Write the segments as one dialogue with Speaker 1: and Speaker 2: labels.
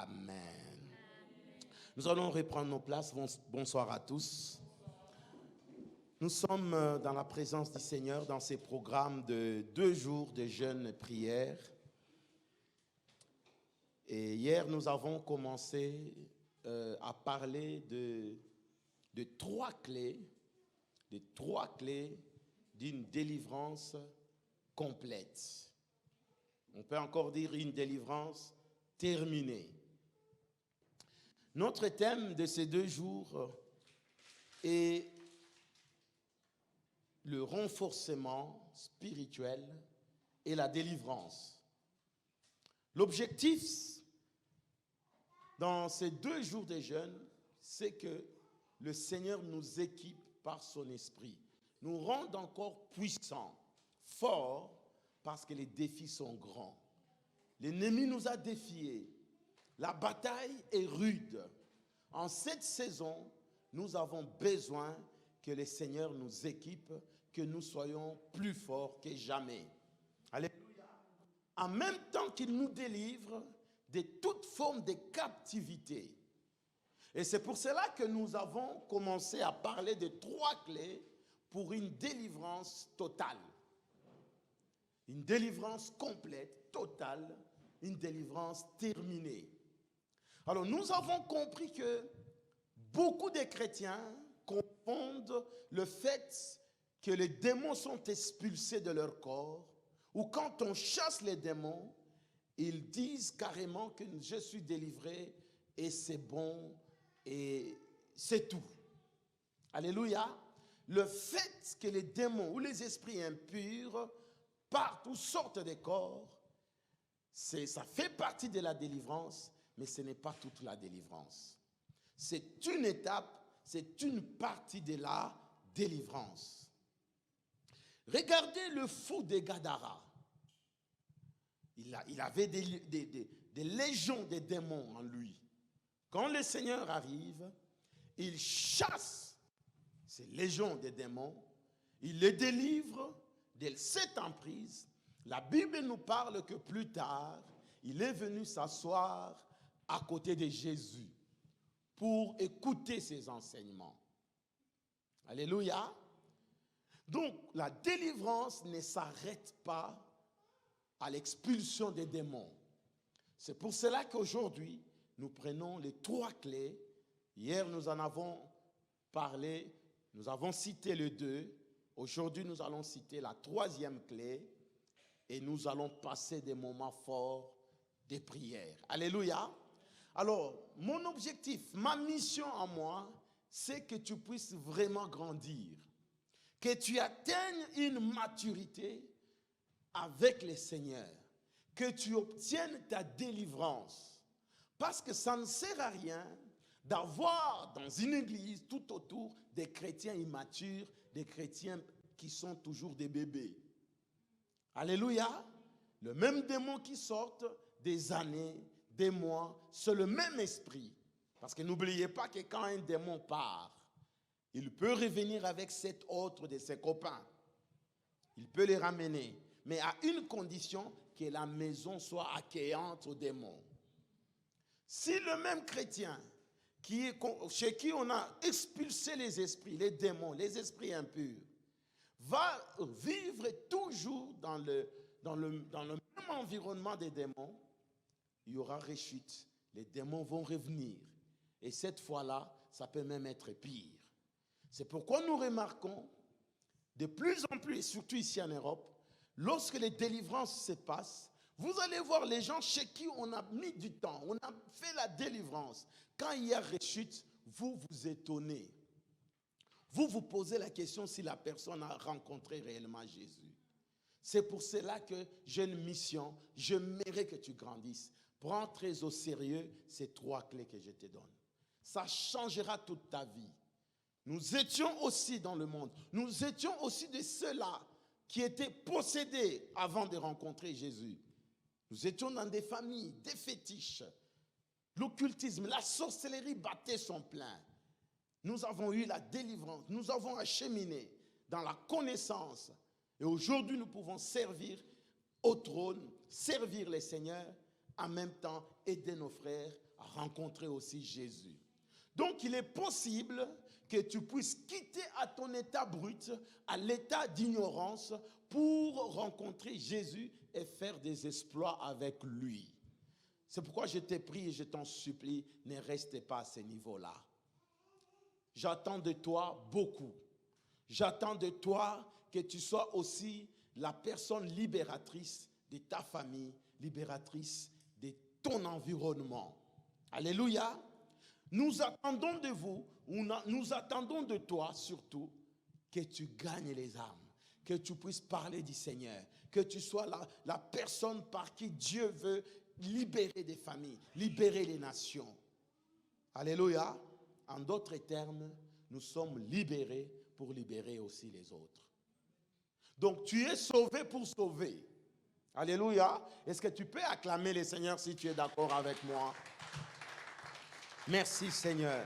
Speaker 1: Amen. Nous allons reprendre nos places. Bonsoir à tous. Nous sommes dans la présence du Seigneur dans ces programmes de 2 jours de jeûne et prière. Et hier, nous avons commencé à parler de 3 clés d'une délivrance complète. On peut encore dire une délivrance terminée. Notre thème de ces 2 jours est le renforcement spirituel et la délivrance. L'objectif dans ces 2 jours de jeûne, c'est que le Seigneur nous équipe par son esprit, nous rende encore puissants, forts, parce que les défis sont grands. L'ennemi nous a défiés. La bataille est rude. En cette saison, nous avons besoin que le Seigneur nous équipe, que nous soyons plus forts que jamais. Alléluia. En même temps qu'il nous délivre de toute forme de captivité. Et c'est pour cela que nous avons commencé à parler de 3 clés pour une délivrance totale. Une délivrance complète, totale, une délivrance terminée. Alors, nous avons compris que beaucoup de chrétiens confondent le fait que les démons sont expulsés de leur corps, ou quand on chasse les démons, ils disent carrément que je suis délivré et c'est bon et c'est tout. Alléluia. Le fait que les démons ou les esprits impurs partent ou sortent des corps, ça fait partie de la délivrance, mais ce n'est pas toute la délivrance. C'est une étape, c'est une partie de la délivrance. Regardez le fou de Gadara. Il avait des légions de démons en lui. Quand le Seigneur arrive, il chasse ces légions de démons, il les délivre de cette emprise. La Bible nous parle que plus tard, il est venu s'asseoir à côté de Jésus pour écouter ses enseignements. Alléluia. Donc, la délivrance ne s'arrête pas à l'expulsion des démons. C'est pour cela qu'aujourd'hui, nous prenons les 3 clés. Hier, nous en avons parlé, nous avons cité les 2. Aujourd'hui, nous allons citer la 3e clé et nous allons passer des moments forts de prière. Alléluia. Alors, mon objectif, ma mission en moi, c'est que tu puisses vraiment grandir, que tu atteignes une maturité avec le Seigneur, que tu obtiennes ta délivrance. Parce que ça ne sert à rien d'avoir dans une église tout autour des chrétiens immatures, des chrétiens qui sont toujours des bébés. Alléluia. Le même démon qui sort des années, des mois, c'est le même esprit. Parce que n'oubliez pas que quand un démon part, il peut revenir avec 7 autres de ses copains. Il peut les ramener, mais à une condition, que la maison soit accueillante aux démons. Si le même chrétien chez qui on a expulsé les esprits, les démons, les esprits impurs, va vivre toujours dans le même environnement des démons, il y aura rechute. Les démons vont revenir. Et cette fois-là, ça peut même être pire. C'est pourquoi nous remarquons de plus en plus, et surtout ici en Europe, lorsque les délivrances se passent, vous allez voir les gens chez qui on a mis du temps, on a fait la délivrance. Quand il y a rechute, vous vous étonnez. Vous vous posez la question si la personne a rencontré réellement Jésus. C'est pour cela que j'ai une mission, j'aimerais que tu grandisses. Prends très au sérieux ces 3 clés que je te donne. Ça changera toute ta vie. Nous étions aussi dans le monde. Nous étions aussi de ceux-là qui étaient possédés avant de rencontrer Jésus. Nous étions dans des familles, des fétiches. L'occultisme, la sorcellerie battait son plein. Nous avons eu la délivrance. Nous avons acheminé dans la connaissance. Et aujourd'hui, nous pouvons servir au trône, servir les seigneurs, en même temps aider nos frères rencontrer aussi Jésus. Donc, il est possible que tu puisses quitter à ton état brut, à l'état d'ignorance, pour rencontrer Jésus et faire des exploits avec lui. C'est pourquoi je t'ai prie et je t'en supplie, ne reste pas à ce niveau-là. J'attends de toi beaucoup. J'attends de toi que tu sois aussi la personne libératrice de ta famille, libératrice de ton environnement. Alléluia. Nous attendons de vous, nous attendons de toi surtout, que tu gagnes les âmes, que tu puisses parler du Seigneur, que tu sois la personne par qui Dieu veut libérer des familles, libérer les nations. Alléluia. En d'autres termes, nous sommes libérés pour libérer aussi les autres. Donc tu es sauvé pour sauver. Alléluia. Est-ce que tu peux acclamer le Seigneur si tu es d'accord avec moi? Merci Seigneur.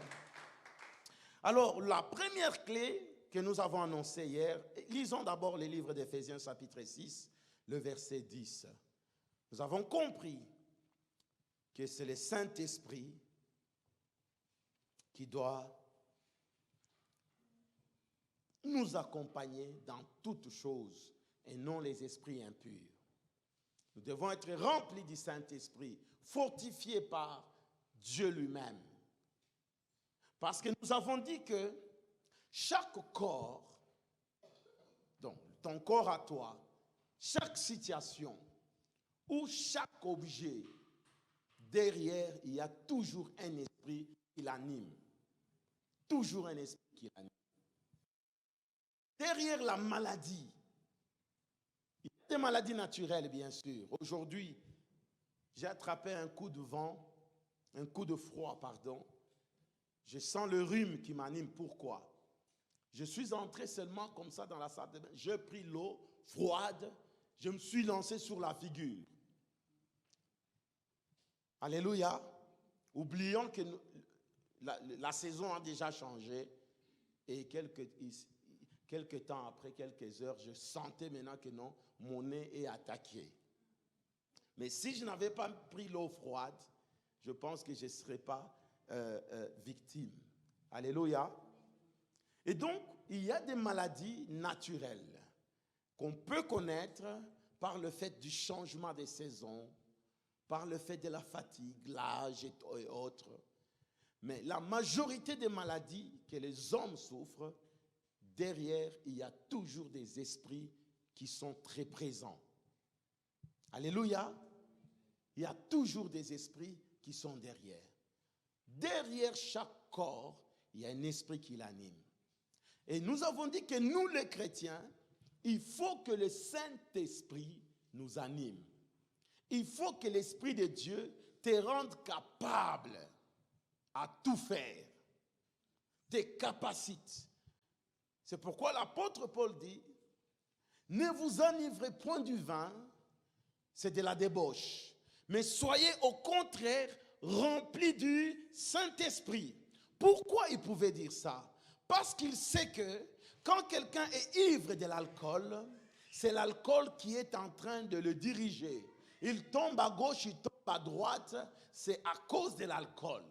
Speaker 1: Alors la première clé que nous avons annoncée hier, lisons d'abord le livre d'Éphésiens chapitre 6, le verset 10. Nous avons compris que c'est le Saint-Esprit qui doit nous accompagner dans toutes choses et non les esprits impurs. Nous devons être remplis du Saint-Esprit, fortifiés par Dieu lui-même. Parce que nous avons dit que chaque corps, donc ton corps à toi, chaque situation ou chaque objet, derrière, il y a toujours un esprit qui l'anime. Toujours un esprit qui l'anime. Derrière la maladie, il y a des maladies naturelles, bien sûr. Aujourd'hui, j'ai attrapé un coup de vent, un coup de froid, pardon. Je sens le rhume qui m'anime. Pourquoi? Je suis entré seulement comme ça dans la salle de bain. J'ai pris l'eau froide. Je me suis lancé sur la figure. Alléluia. Oublions que la saison a déjà changé. Et quelques temps après, quelques heures, je sentais maintenant que non, mon nez est attaqué. Mais si je n'avais pas pris l'eau froide, je pense que je ne serais pas victime. Alléluia. Et donc, il y a des maladies naturelles qu'on peut connaître par le fait du changement des saisons, par le fait de la fatigue, l'âge et autres. Mais la majorité des maladies que les hommes souffrent, derrière, il y a toujours des esprits qui sont très présents. Alléluia. Il y a toujours des esprits qui sont derrière. Derrière chaque corps, il y a un esprit qui l'anime. Et nous avons dit que nous, les chrétiens, il faut que le Saint-Esprit nous anime. Il faut que l'Esprit de Dieu te rende capable à tout faire. Tes capacités. C'est pourquoi l'apôtre Paul dit, ne vous enivrez point du vin, c'est de la débauche, mais soyez au contraire remplis du Saint-Esprit. Pourquoi il pouvait dire ça? Parce qu'il sait que quand quelqu'un est ivre de l'alcool, c'est l'alcool qui est en train de le diriger. Il tombe à gauche, il tombe à droite, c'est à cause de l'alcool.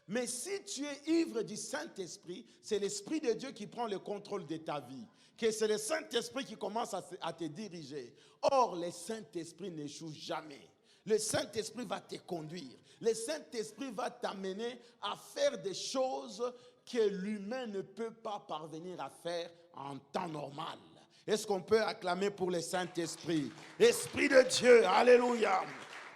Speaker 1: Mais si tu es ivre du Saint-Esprit, c'est l'Esprit de Dieu qui prend le contrôle de ta vie. Que c'est le Saint-Esprit qui commence à te diriger. Or, le Saint-Esprit n'échoue jamais. Le Saint-Esprit va te conduire. Le Saint-Esprit va t'amener à faire des choses que l'humain ne peut pas parvenir à faire en temps normal. Est-ce qu'on peut acclamer pour le Saint-Esprit? Esprit de Dieu, alléluia.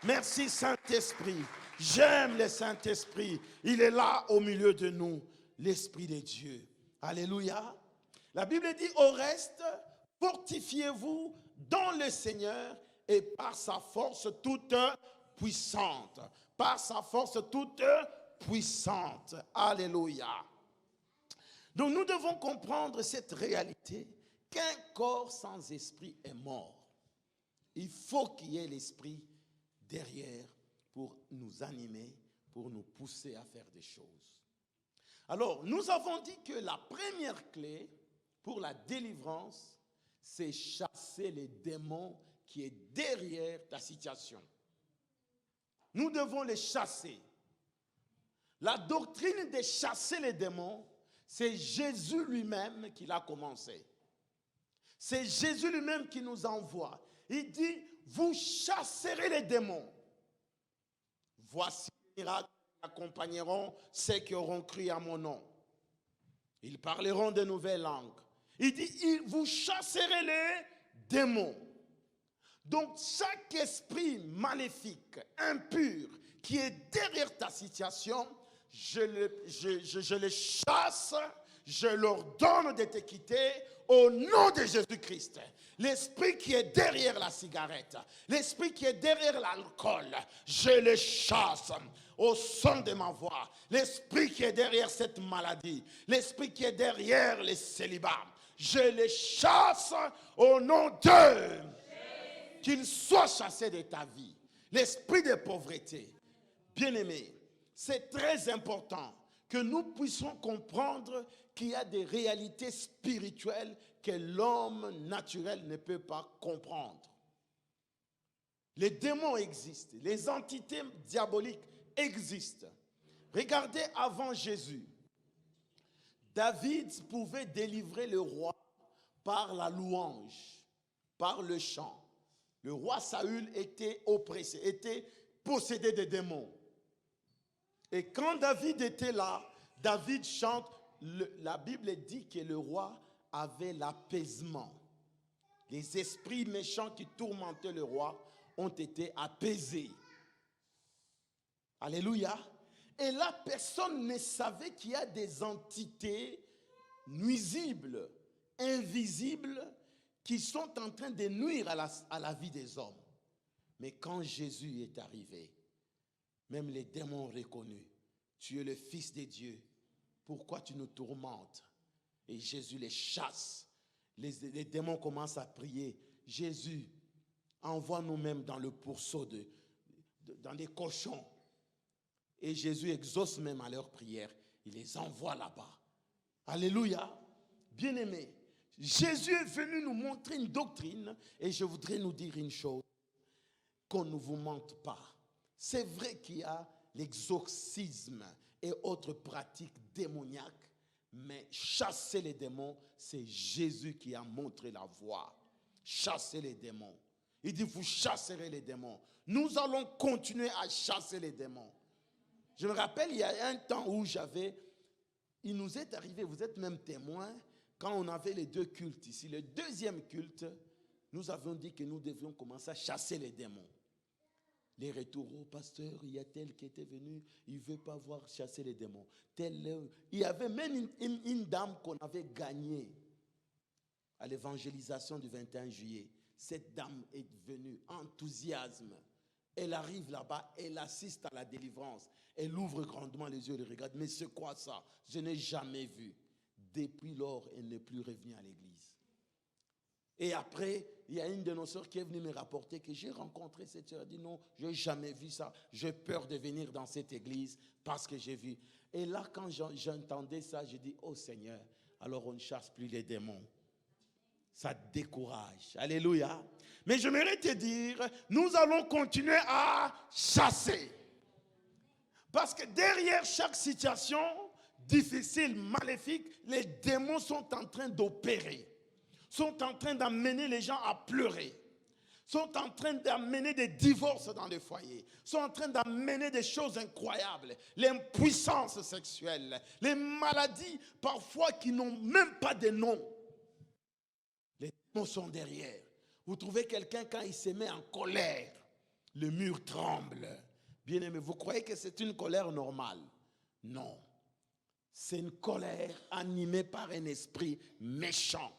Speaker 1: Merci Saint-Esprit. J'aime le Saint-Esprit. Il est là au milieu de nous, l'Esprit de Dieu. Alléluia. La Bible dit, au reste, fortifiez-vous dans le Seigneur et par sa force toute puissante. Par sa force toute puissante. Alléluia. Donc nous devons comprendre cette réalité qu'un corps sans esprit est mort. Il faut qu'il y ait l'esprit derrière pour nous animer, pour nous pousser à faire des choses. Alors, nous avons dit que la première clé pour la délivrance, c'est chasser les démons qui est derrière ta situation. Nous devons les chasser. La doctrine de chasser les démons, c'est Jésus lui-même qui l'a commencé. C'est Jésus lui-même qui nous envoie. Il dit, vous chasserez les démons. Voici les miracles qui accompagneront ceux qui auront cru à mon nom. Ils parleront de nouvelles langues. Il dit, vous chasserez les démons. Donc, chaque esprit maléfique, impur, qui est derrière ta situation, je les chasse, je leur donne de te quitter au nom de Jésus-Christ. L'esprit qui est derrière la cigarette, l'esprit qui est derrière l'alcool, je les chasse au son de ma voix. L'esprit qui est derrière cette maladie, l'esprit qui est derrière les célibats, je les chasse au nom d'eux. Qu'ils soient chassés de ta vie. L'esprit de pauvreté. Bien-aimé, c'est très important que nous puissions comprendre qu'il y a des réalités spirituelles que l'homme naturel ne peut pas comprendre. Les démons existent, les entités diaboliques existent. Regardez avant Jésus, David pouvait délivrer le roi par la louange, par le chant. Le roi Saül était oppressé, était possédé de démons. Et quand David était là, David chante, la Bible dit que le roi avait l'apaisement. Les esprits méchants qui tourmentaient le roi ont été apaisés. Alléluia. Et là, personne ne savait qu'il y a des entités nuisibles, invisibles, qui sont en train de nuire à la vie des hommes. Mais quand Jésus est arrivé, même les démons ont reconnu, tu es le Fils de Dieu, pourquoi tu nous tourmentes? Et Jésus les chasse. Les démons commencent à prier, Jésus, envoie-nous même dans le pourceau, dans les cochons. Et Jésus exauce même à leur prière, il les envoie là-bas. Alléluia, bien-aimés. Jésus est venu nous montrer une doctrine et je voudrais nous dire une chose, qu'on ne vous mente pas. C'est vrai qu'il y a l'exorcisme et autres pratiques démoniaques, mais chasser les démons, c'est Jésus qui a montré la voie. Chasser les démons. Il dit, vous chasserez les démons. Nous allons continuer à chasser les démons. Je me rappelle, il y a un temps où il nous est arrivé, vous êtes même témoins, quand on avait les deux cultes ici, le deuxième culte, nous avions dit que nous devions commencer à chasser les démons. Les retours, oh pasteur, il y a tel qui était venu, il ne veut pas voir chasser les démons. Il y avait même une dame qu'on avait gagnée à l'évangélisation du 21 juillet. Cette dame est venue, enthousiasme. Elle arrive là-bas, elle assiste à la délivrance. Elle ouvre grandement les yeux, elle regarde. Mais c'est quoi ça? Je n'ai jamais vu. Depuis lors, elle n'est plus revenue à l'église. Et après, il y a une de nos sœurs qui est venue me rapporter que j'ai rencontré cette sœur. Elle a dit non, je n'ai jamais vu ça. J'ai peur de venir dans cette église parce que j'ai vu. Et là, quand j'entendais ça, j'ai dit, oh Seigneur, alors on ne chasse plus les démons. Ça décourage. Alléluia. Mais j'aimerais te dire, nous allons continuer à chasser. Parce que derrière chaque situation difficile, maléfique, les démons sont en train d'opérer. Sont en train d'amener les gens à pleurer. Sont en train d'amener des divorces dans les foyers. Sont en train d'amener des choses incroyables. L'impuissance sexuelle. Les maladies parfois qui n'ont même pas de nom. Les démons sont derrière. Vous trouvez quelqu'un quand il se met en colère, le mur tremble. Bien-aimé, vous croyez que c'est une colère normale? Non. C'est une colère animée par un esprit méchant.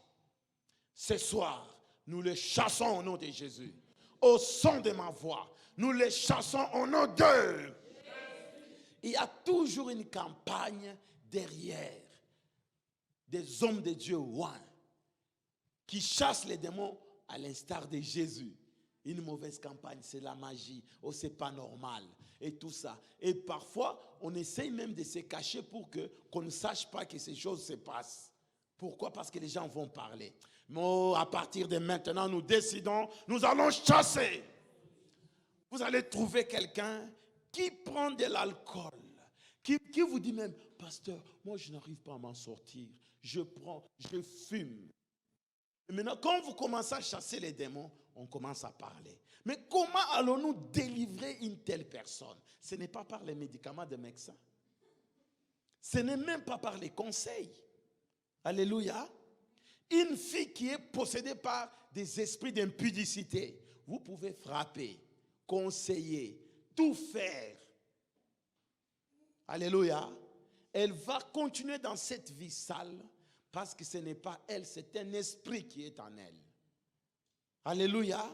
Speaker 1: Ce soir, nous les chassons au nom de Jésus. Au son de ma voix, nous les chassons au nom d'eux. Il y a toujours une campagne derrière des hommes de Dieu ouins qui chassent les démons à l'instar de Jésus. Une mauvaise campagne, c'est la magie. Oh, c'est pas normal. Et tout ça. Et parfois, on essaye même de se cacher pour qu'on ne sache pas que ces choses se passent. Pourquoi? Parce que les gens vont parler. Mais à partir de maintenant, nous décidons, nous allons chasser. Vous allez trouver quelqu'un qui prend de l'alcool, Qui vous dit même, pasteur, moi je n'arrive pas à m'en sortir. Je fume. Et maintenant, quand vous commencez à chasser les démons, on commence à parler. Mais comment allons-nous délivrer une telle personne? Ce n'est pas par les médicaments de médecins. Ce n'est même pas par les conseils. Alléluia. Une fille qui est possédée par des esprits d'impudicité, vous pouvez frapper, conseiller, tout faire. Alléluia. Elle va continuer dans cette vie sale parce que ce n'est pas elle, c'est un esprit qui est en elle. Alléluia.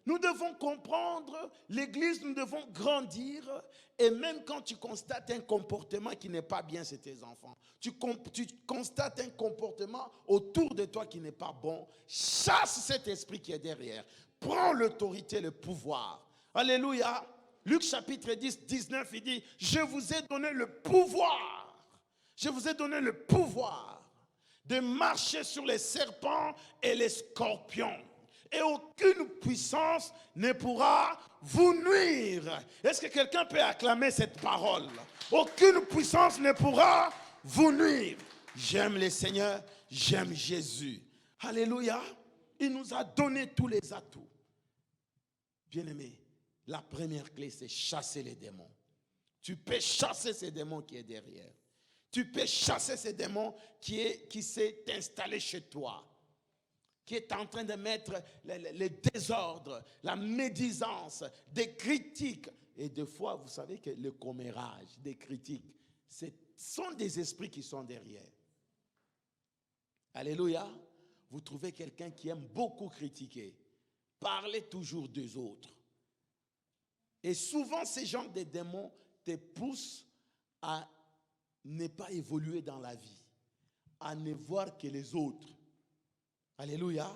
Speaker 1: Nous devons comprendre, l'Église, nous devons grandir. Et même quand tu constates un comportement qui n'est pas bien chez tes enfants, tu constates un comportement autour de toi qui n'est pas bon, chasse cet esprit qui est derrière. Prends l'autorité, le pouvoir. Alléluia. Luc chapitre 10, 19, il dit, je vous ai donné le pouvoir. Je vous ai donné le pouvoir de marcher sur les serpents et les scorpions. Et aucune puissance ne pourra vous nuire. Est-ce que quelqu'un peut acclamer cette parole? Aucune puissance ne pourra vous nuire. J'aime le Seigneur, j'aime Jésus. Alléluia. Il nous a donné tous les atouts. Bien-aimé, la première clé, c'est chasser les démons. Tu peux chasser ces démons qui est derrière. Tu peux chasser ces démons qui s'est installé chez toi, qui est en train de mettre les désordres, la médisance, des critiques. Et des fois, vous savez que le commérage, des critiques, ce sont des esprits qui sont derrière. Alléluia. Vous trouvez quelqu'un qui aime beaucoup critiquer, parler toujours des autres. Et souvent, ces genres de démons te poussent à ne pas évoluer dans la vie, à ne voir que les autres. Alléluia.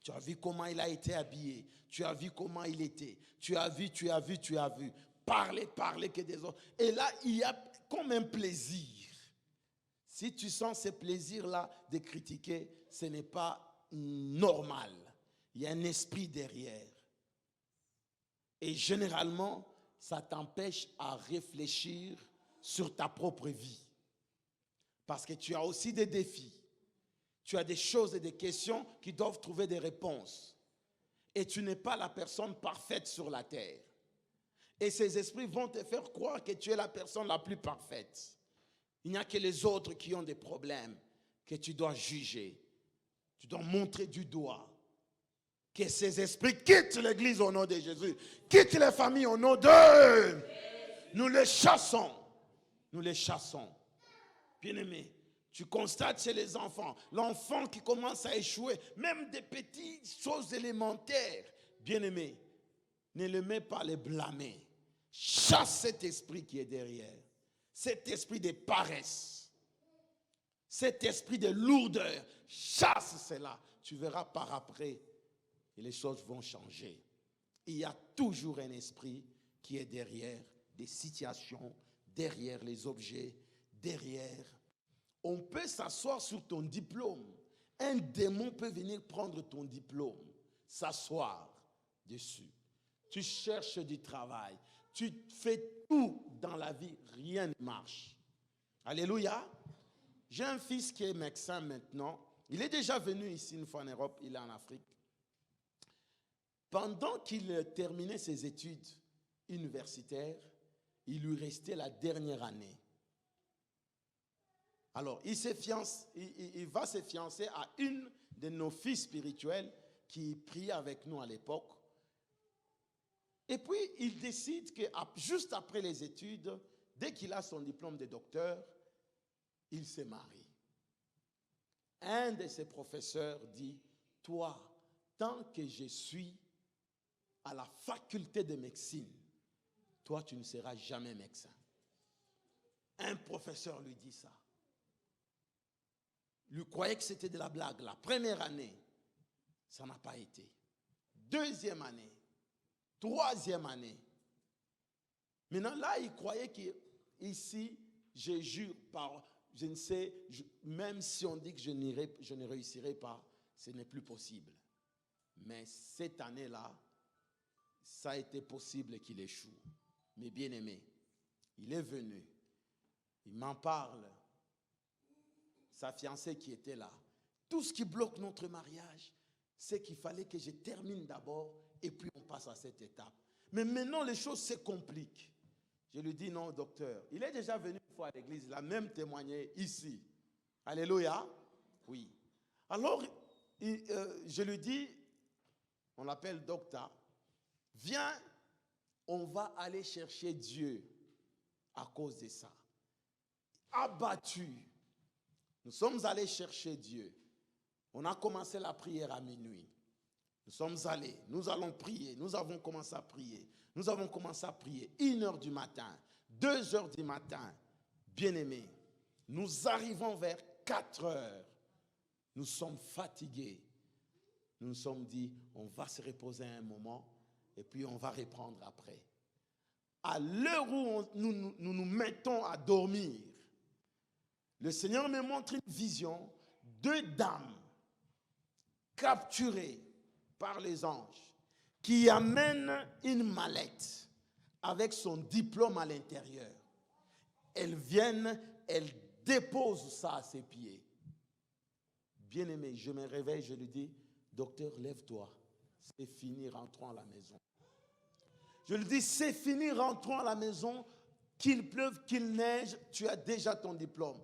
Speaker 1: Tu as vu comment il a été habillé. Tu as vu comment il était. Tu as vu. Parler que des autres. Et là, il y a comme un plaisir. Si tu sens ce plaisir-là de critiquer, ce n'est pas normal. Il y a un esprit derrière. Et généralement, ça t'empêche à réfléchir sur ta propre vie. Parce que tu as aussi des défis. Tu as des choses et des questions qui doivent trouver des réponses. Et tu n'es pas la personne parfaite sur la terre. Et ces esprits vont te faire croire que tu es la personne la plus parfaite. Il n'y a que les autres qui ont des problèmes que tu dois juger. Tu dois montrer du doigt. Que ces esprits quittent l'église au nom de Jésus. Quittent les familles au nom de... Nous les chassons. Nous les chassons. Bien-aimés, tu constates chez les enfants, l'enfant qui commence à échouer, même des petites choses élémentaires. Bien-aimés, ne le mets pas à les blâmer. Chasse cet esprit qui est derrière. Cet esprit de paresse. Cet esprit de lourdeur. Chasse cela. Tu verras par après. Et les choses vont changer. Il y a toujours un esprit qui est derrière des situations, derrière les objets, derrière. On peut s'asseoir sur ton diplôme. Un démon peut venir prendre ton diplôme, s'asseoir dessus. Tu cherches du travail. Tu fais tout dans la vie, rien ne marche. Alléluia. J'ai un fils qui est médecin maintenant. Il est déjà venu ici une fois en Europe, il est en Afrique. Pendant qu'il terminait ses études universitaires, il lui restait la dernière année. Alors, il va se fiancer à une de nos filles spirituelles qui priait avec nous à l'époque. Et puis, il décide que juste après les études, dès qu'il a son diplôme de docteur, il se marie. Un de ses professeurs dit, toi, tant que je suis à la faculté de médecine, toi, tu ne seras jamais médecin. Un professeur lui dit ça. Lui croyait que c'était de la blague. La première année, ça n'a pas été. Deuxième année, troisième année. Maintenant, là, il croyait qu'ici, je jure par, je ne sais, même si on dit que je ne réussirai pas, ce n'est plus possible. Mais cette année-là, ça a été possible qu'il échoue. Mais bien aimé, il est venu. Il m'en parle. Sa fiancée qui était là. Tout ce qui bloque notre mariage, c'est qu'il fallait que je termine d'abord et puis on passe à cette étape. Mais maintenant, les choses se compliquent. Je lui dis non, docteur. Il est déjà venu une fois à l'église, il a même témoigné ici. Alléluia. Oui. Alors, je lui dis, on l'appelle docteur, viens, on va aller chercher Dieu à cause de ça. Abattu. Nous sommes allés chercher Dieu. On a commencé la prière à minuit. Nous sommes allés, nous allons prier, nous avons commencé à prier. Nous avons commencé à prier 1h du matin, 2h du matin. Bien-aimés, nous arrivons vers 4h. Nous sommes fatigués. Nous nous sommes dit, on va se reposer un moment et puis on va reprendre après. À l'heure où nous mettons à dormir, le Seigneur me montre une vision, 2 dames capturées par les anges qui amènent une mallette avec son diplôme à l'intérieur. Elles viennent, elles déposent ça à ses pieds. Bien-aimé, je me réveille, je lui dis, docteur, lève-toi, c'est fini, rentrons à la maison. Je lui dis, c'est fini, rentrons à la maison, qu'il pleuve, qu'il neige, tu as déjà ton diplôme.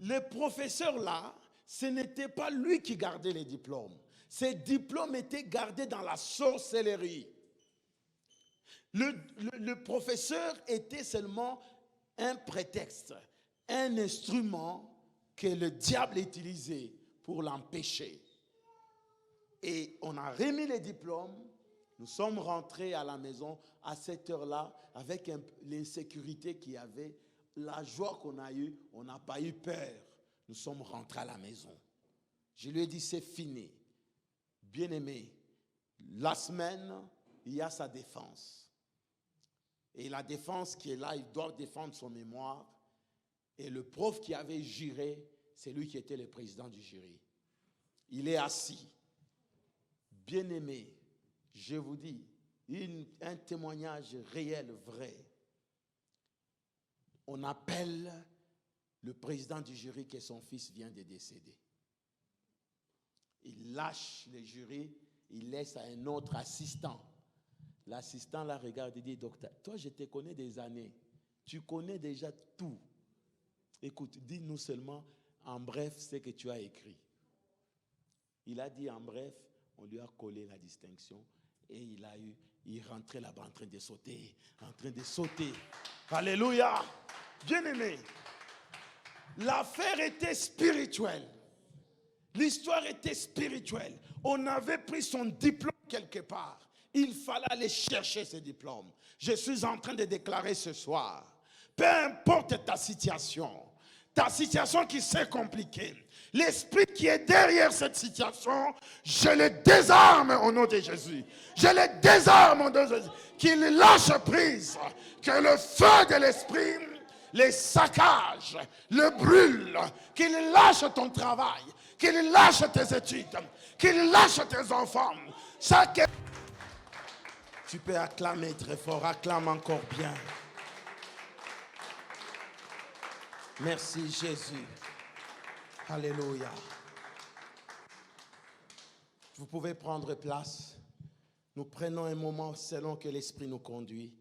Speaker 1: Le professeur là, ce n'était pas lui qui gardait les diplômes. Ces diplômes étaient gardés dans la sorcellerie. Le professeur était seulement un prétexte, un instrument que le diable utilisait pour l'empêcher. Et on a remis les diplômes. Nous sommes rentrés à la maison à cette heure-là avec l'insécurité qu'il y avait, la joie qu'on a eue, on n'a pas eu peur. Nous sommes rentrés à la maison. Je lui ai dit, c'est fini. Bien-aimé, la semaine, il y a sa défense. Et la défense qui est là, il doit défendre son mémoire. Et le prof qui avait juré, c'est lui qui était le président du jury. Il est assis. Bien-aimé, je vous dis, un témoignage réel, vrai. On appelle le président du jury que son fils vient de décéder. Il lâche le jury, il laisse à un autre assistant. L'assistant la regarde et dit, docteur, toi je te connais des années, tu connais déjà tout. Écoute, dis-nous seulement en bref ce que tu as écrit. Il a dit en bref, on lui a collé la distinction et il rentrait là-bas en train de sauter, Alléluia. Bien-aimé, l'affaire était spirituelle. L'histoire était spirituelle. On avait pris son diplôme quelque part. Il fallait aller chercher ce diplôme. Je suis en train de déclarer ce soir, peu importe ta situation qui s'est compliquée, l'esprit qui est derrière cette situation, je le désarme au nom de Jésus. Je le désarme au nom de Jésus. Qu'il lâche prise, que le feu de l'esprit les saccage, le brûle, qu'il lâche ton travail, qu'il lâche tes études, qu'il lâche tes enfants. Tu peux acclamer très fort, acclame encore bien. Merci Jésus. Alléluia. Vous pouvez prendre place. Nous prenons un moment selon que l'Esprit nous conduit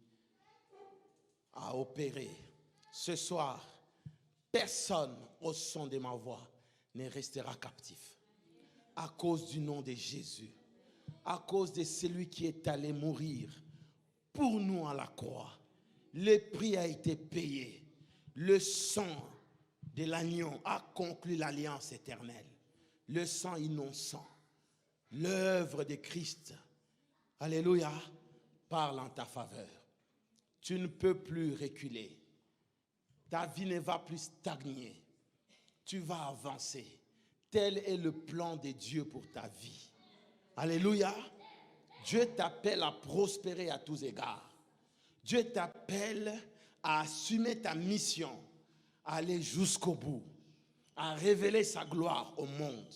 Speaker 1: à opérer. Ce soir, personne au son de ma voix ne restera captif. À cause du nom de Jésus. À cause de celui qui est allé mourir pour nous à la croix. Le prix a été payé. Le sang de l'agneau a conclu l'alliance éternelle. Le sang innocent. L'œuvre de Christ. Alléluia. Parle en ta faveur. Tu ne peux plus reculer. Ta vie ne va plus stagner. Tu vas avancer. Tel est le plan de Dieu pour ta vie. Alléluia. Dieu t'appelle à prospérer à tous égards. Dieu t'appelle à assumer ta mission, à aller jusqu'au bout, à révéler sa gloire au monde.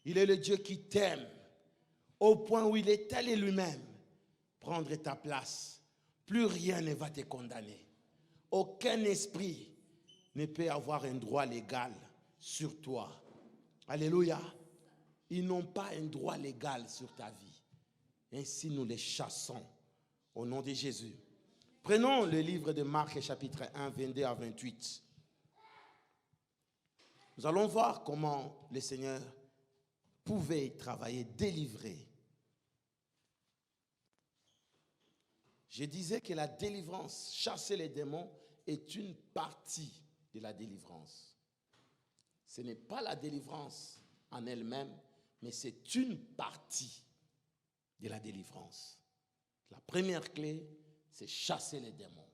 Speaker 1: Il est le Dieu qui t'aime au point où il est allé lui-même prendre ta place. Plus rien ne va te condamner. Aucun esprit ne peut avoir un droit légal sur toi. Alléluia. Ils n'ont pas un droit légal sur ta vie. Ainsi, nous les chassons au nom de Jésus. Prenons le livre de Marc, chapitre 1, 22 à 28. Nous allons voir comment le Seigneur pouvait travailler, délivrer. Je disais que la délivrance, chasser les démons, est une partie de la délivrance. Ce n'est pas la délivrance en elle-même, mais c'est une partie de la délivrance. La première clé, c'est chasser les démons.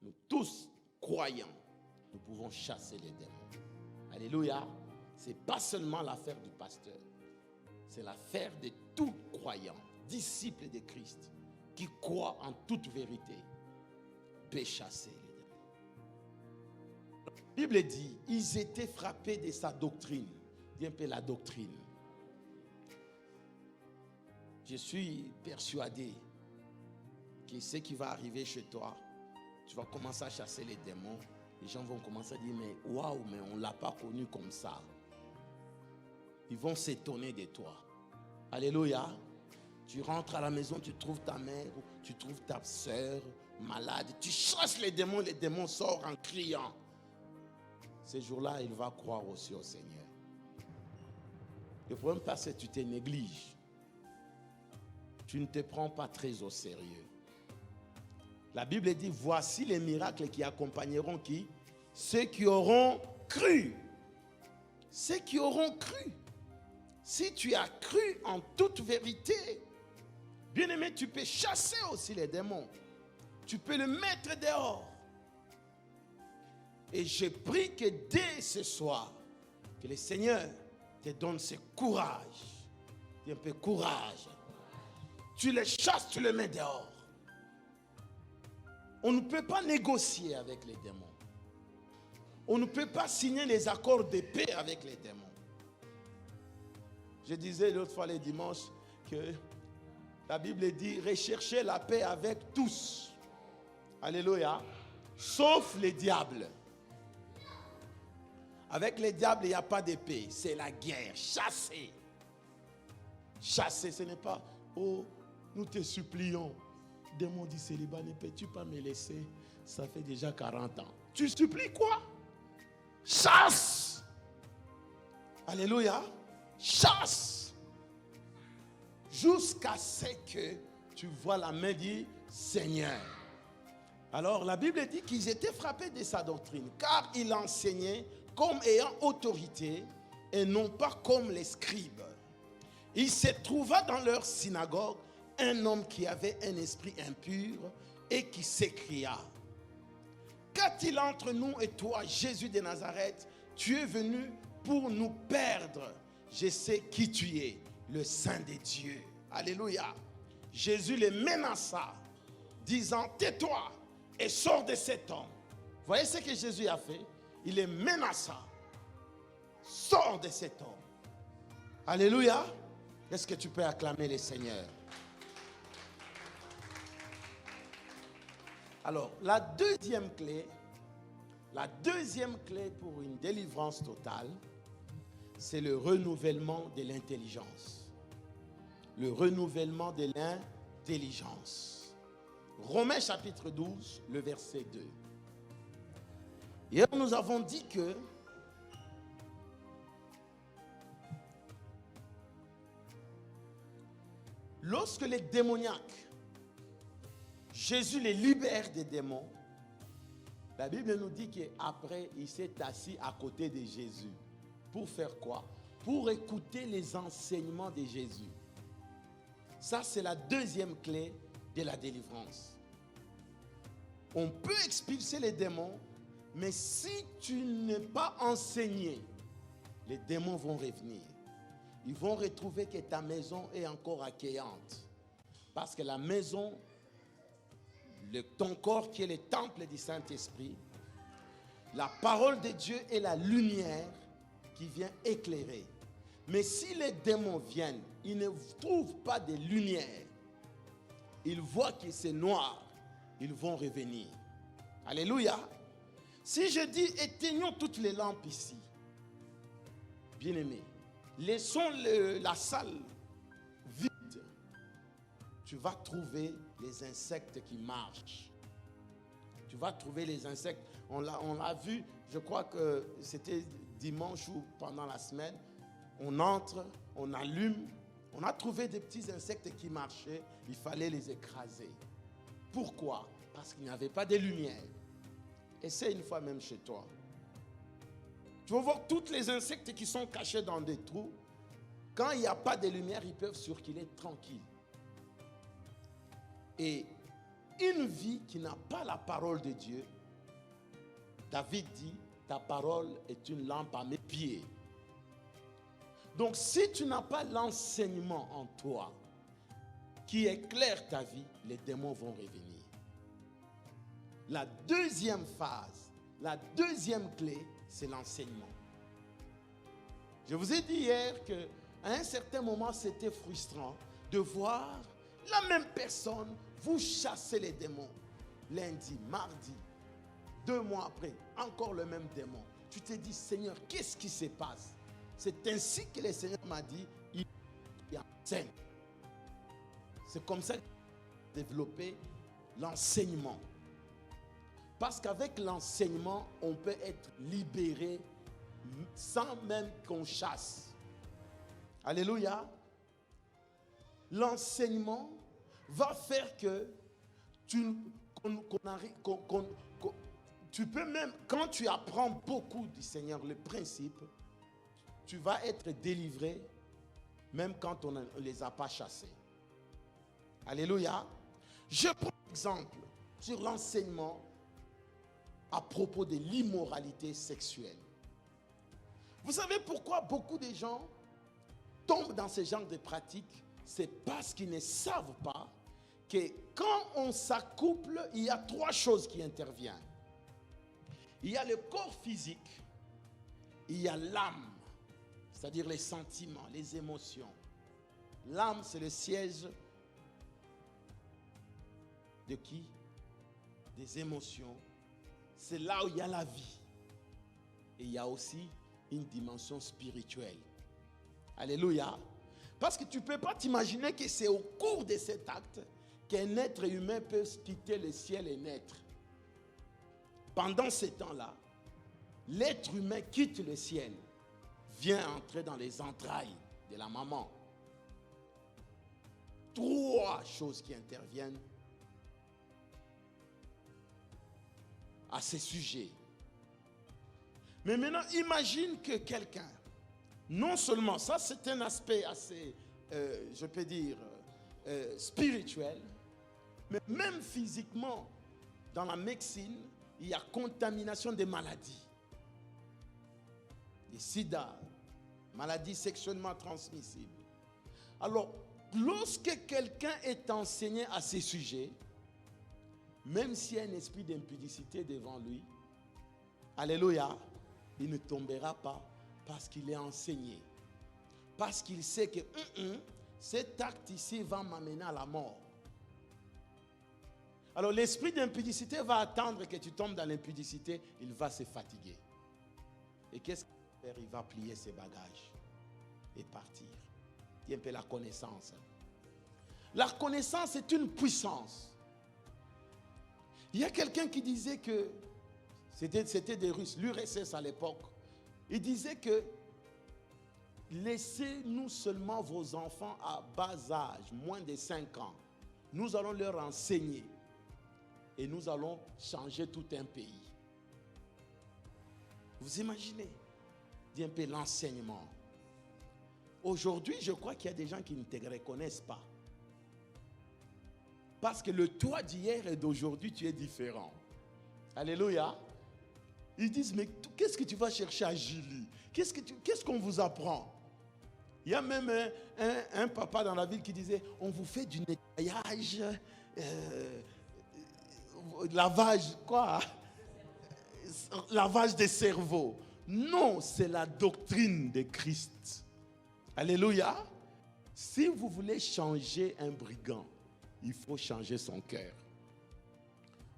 Speaker 1: Nous tous, croyants, nous pouvons chasser les démons. Alléluia. Ce n'est pas seulement l'affaire du pasteur. C'est l'affaire de tout croyant, disciple de Christ, qui croit en toute vérité, peut chasser les démons. La Bible dit, ils étaient frappés de sa doctrine. Dis un peu la doctrine. Je suis persuadé que ce qui va arriver chez toi, tu vas commencer à chasser les démons. Les gens vont commencer à dire, mais waouh, mais on ne l'a pas connu comme ça. Ils vont s'étonner de toi. Alléluia. Tu rentres à la maison, tu trouves ta mère, tu trouves ta soeur malade. Tu chasses les démons sortent en criant. Ces jours-là, il va croire aussi au Seigneur. Le problème, c'est que tu te négliges. Tu ne te prends pas très au sérieux. La Bible dit, voici les miracles qui accompagneront qui? Ceux qui auront cru. Ceux qui auront cru. Si tu as cru en toute vérité, bien-aimé, tu peux chasser aussi les démons. Tu peux le mettre dehors. Et je prie que dès ce soir, que le Seigneur te donne ce courage. Dis un peu courage. Tu les chasses, tu les mets dehors. On ne peut pas négocier avec les démons. On ne peut pas signer les accords de paix avec les démons. Je disais l'autre fois les dimanches que la Bible dit recherchez la paix avec tous. Alléluia. Sauf les diables. Avec les diables, il n'y a pas de paix. C'est la guerre. Chasser. Chasser, ce n'est pas, oh, nous te supplions. Démon du célibat, ne peux-tu pas me laisser? Ça fait déjà 40 ans. Tu supplies quoi? Chasse. Alléluia. Chasse. Jusqu'à ce que tu vois la main du Seigneur. Alors la Bible dit qu'ils étaient frappés de sa doctrine, car il enseignait comme ayant autorité et non pas comme les scribes. Il se trouva dans leur synagogue un homme qui avait un esprit impur et qui s'écria: qu'a-t-il entre nous et toi, Jésus de Nazareth? Tu es venu pour nous perdre. Je sais qui tu es, le Saint de Dieu. Alléluia. Jésus les menaça, disant: tais-toi et sors de cet homme. Voyez ce que Jésus a fait? Il les menaça. Sors de cet homme. Alléluia. Est-ce que tu peux acclamer le Seigneur? Alors, la deuxième clé pour une délivrance totale, c'est le renouvellement de l'intelligence. Le renouvellement de l'intelligence. Romains chapitre 12, le verset 2. Hier, nous avons dit que lorsque les démoniaques, Jésus les libère des démons, la Bible nous dit qu'après, il s'est assis à côté de Jésus. Pour faire quoi? Pour écouter les enseignements de Jésus. Ça, c'est la deuxième clé de la délivrance. On peut expulser les démons, mais si tu n'es pas enseigné, les démons vont revenir. Ils vont retrouver que ta maison est encore accueillante. Parce que la maison, ton corps qui est le temple du Saint-Esprit, la parole de Dieu est la lumière qui vient éclairer. Mais si les démons viennent, ils ne trouvent pas de lumière. Ils voient que c'est noir. Ils vont revenir. Alléluia. Si je dis éteignons toutes les lampes ici, bien-aimés, laissons la salle vide, tu vas trouver les insectes qui marchent. Tu vas trouver les insectes. On l'a vu, je crois que c'était dimanche ou pendant la semaine. On entre, on allume, on a trouvé des petits insectes qui marchaient. Il fallait les écraser. Pourquoi? Parce qu'il n'y avait pas de lumière. Essaie une fois même chez toi. Tu vas voir tous les insectes qui sont cachés dans des trous. Quand il n'y a pas de lumière, ils peuvent circuler tranquilles. Et une vie qui n'a pas la parole de Dieu, David dit, ta parole est une lampe à mes pieds. Donc si tu n'as pas l'enseignement en toi qui éclaire ta vie, les démons vont revenir. La deuxième phase, la deuxième clé, c'est l'enseignement. Je vous ai dit hier qu'à un certain moment, c'était frustrant de voir la même personne vous chasser les démons. Lundi, mardi, 2 mois après, encore le même démon. Tu te dis, Seigneur, qu'est-ce qui se passe? C'est ainsi que le Seigneur m'a dit, il enseigne. C'est comme ça que j'ai développé l'enseignement. Parce qu'avec l'enseignement, on peut être libéré sans même qu'on chasse. Alléluia. L'enseignement va faire que tu peux même, quand tu apprends beaucoup du Seigneur, le principe, tu vas être délivré même quand on ne les a pas chassés. Alléluia. Je prends exemple sur l'enseignement à propos de l'immoralité sexuelle. Vous savez pourquoi beaucoup de gens tombent dans ce genre de pratiques? C'est parce qu'ils ne savent pas que quand on s'accouple, il y a 3 choses qui interviennent. Il y a le corps physique, il y a l'âme, c'est-à-dire les sentiments, les émotions. L'âme, c'est le siège de qui? Des émotions. C'est là où il y a la vie. Et il y a aussi une dimension spirituelle. Alléluia. Parce que tu ne peux pas t'imaginer que c'est au cours de cet acte qu'un être humain peut quitter le ciel et naître. Pendant ce temps-là, l'être humain quitte le ciel, vient entrer dans les entrailles de la maman. 3 choses qui interviennent à ce sujet. Mais maintenant, imagine que quelqu'un, non seulement, ça c'est un aspect assez, je peux dire, spirituel, mais même physiquement, dans la médecine, il y a contamination des maladies. Des sida, maladies sexuellement transmissibles. Alors, lorsque quelqu'un est enseigné à ces sujets, même s'il y a un esprit d'impudicité devant lui, alléluia, il ne tombera pas parce qu'il est enseigné. Parce qu'il sait que cet acte ici va m'amener à la mort. Alors l'esprit d'impudicité va attendre que tu tombes dans l'impudicité, il va se fatiguer. Et qu'est-ce qu'il va faire? Il va plier ses bagages et partir. Il y a un peu la connaissance. La connaissance est une puissance. Il y a quelqu'un qui disait que, c'était des Russes, l'URSS à l'époque, il disait que laissez-nous seulement vos enfants à bas âge, moins de 5 ans. Nous allons leur enseigner et nous allons changer tout un pays. Vous imaginez? Dit un peu l'enseignement. Aujourd'hui, je crois qu'il y a des gens qui ne te reconnaissent pas. Parce que le toi d'hier et d'aujourd'hui, tu es différent. Alléluia. Ils disent, mais qu'est-ce que tu vas chercher à Julie? Qu'est-ce qu'on vous apprend? Il y a même un papa dans la ville qui disait, on vous fait du nettoyage, lavage, quoi? Lavage des cerveaux. Non, c'est la doctrine de Christ. Alléluia. Si vous voulez changer un brigand, il faut changer son cœur.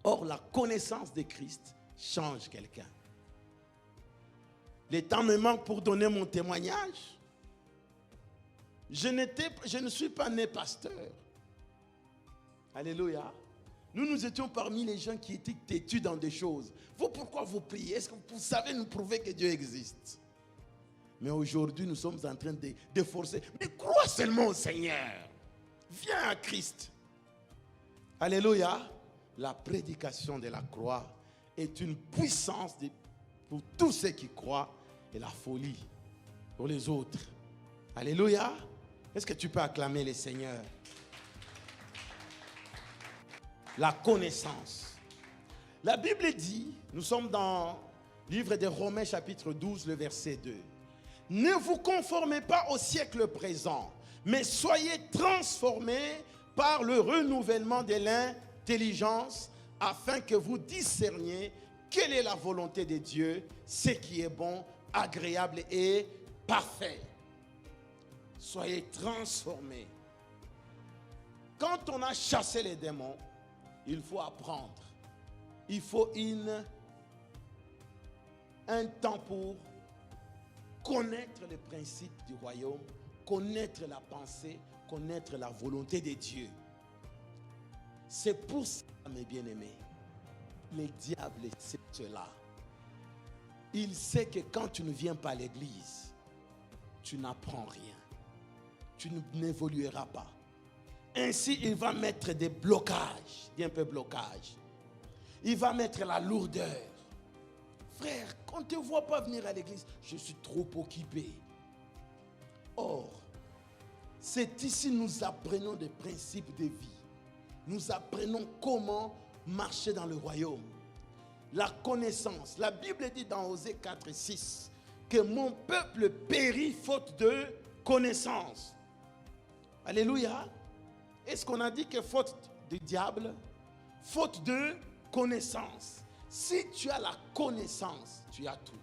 Speaker 1: Or, la connaissance de Christ change quelqu'un. Le temps me manque pour donner mon témoignage. Je ne suis pas né pasteur. Alléluia. Nous étions parmi les gens qui étaient têtus dans des choses. Vous, pourquoi vous priez? Est-ce que vous savez nous prouver que Dieu existe? Mais aujourd'hui, nous sommes en train de forcer. Mais crois seulement au Seigneur. Viens à Christ. Alléluia. La prédication de la croix est une puissance pour tous ceux qui croient et la folie pour les autres. Alléluia. Est-ce que tu peux acclamer le Seigneur? La connaissance. La Bible dit, nous sommes dans le livre de Romains chapitre 12, le verset 2. Ne vous conformez pas au siècle présent, mais soyez transformés par le renouvellement de l'intelligence, afin que vous discerniez quelle est la volonté de Dieu, ce qui est bon, agréable et parfait. Soyez transformés. Quand on a chassé les démons, il faut apprendre. Il faut un temps pour connaître les principes du royaume, connaître la pensée, connaître la volonté de Dieu. C'est pour ça, mes bien-aimés, le diable sait cela. Il sait que quand tu ne viens pas à l'église, tu n'apprends rien. Tu n'évolueras pas. Ainsi, il va mettre des blocages, un peu blocage. Il va mettre la lourdeur. Frère, quand on ne te voit pas venir à l'église, je suis trop occupé. Or, c'est ici que nous apprenons des principes de vie. Nous apprenons comment marcher dans le royaume. La connaissance. La Bible dit dans Osée 4 et 6 que mon peuple périt faute de connaissance. Alléluia. Est-ce qu'on a dit que faute du diable, faute de connaissance? Si tu as la connaissance, tu as tout.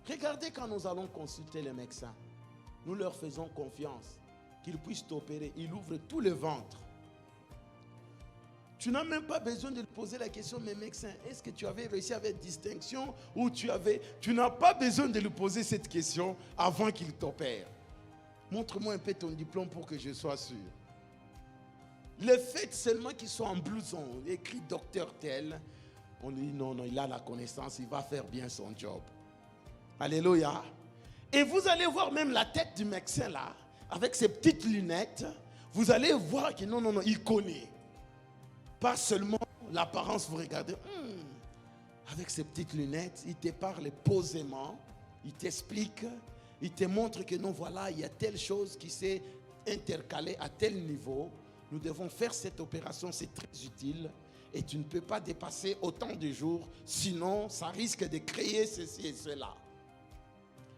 Speaker 1: Regardez quand nous allons consulter les médecins. Nous leur faisons confiance qu'ils puissent t'opérer. Ils ouvrent tout le ventre. Tu n'as même pas besoin de lui poser la question, mais médecin, est-ce que tu avais réussi avec distinction ou tu n'as pas besoin de lui poser cette question avant qu'il t'opère. Montre-moi un peu ton diplôme pour que je sois sûr. Le fait seulement qu'il soit en blouson, écrit docteur tel, on dit non, il a la connaissance, il va faire bien son job. Alléluia. Et vous allez voir même la tête du médecin là, avec ses petites lunettes, vous allez voir que non, il connaît. Pas seulement l'apparence, vous regardez, avec ses petites lunettes, il te parle posément, il t'explique, il te montre que non, voilà, il y a telle chose qui s'est intercalée à tel niveau. Nous devons faire cette opération, c'est très utile. Et tu ne peux pas dépasser autant de jours, sinon ça risque de créer ceci et cela.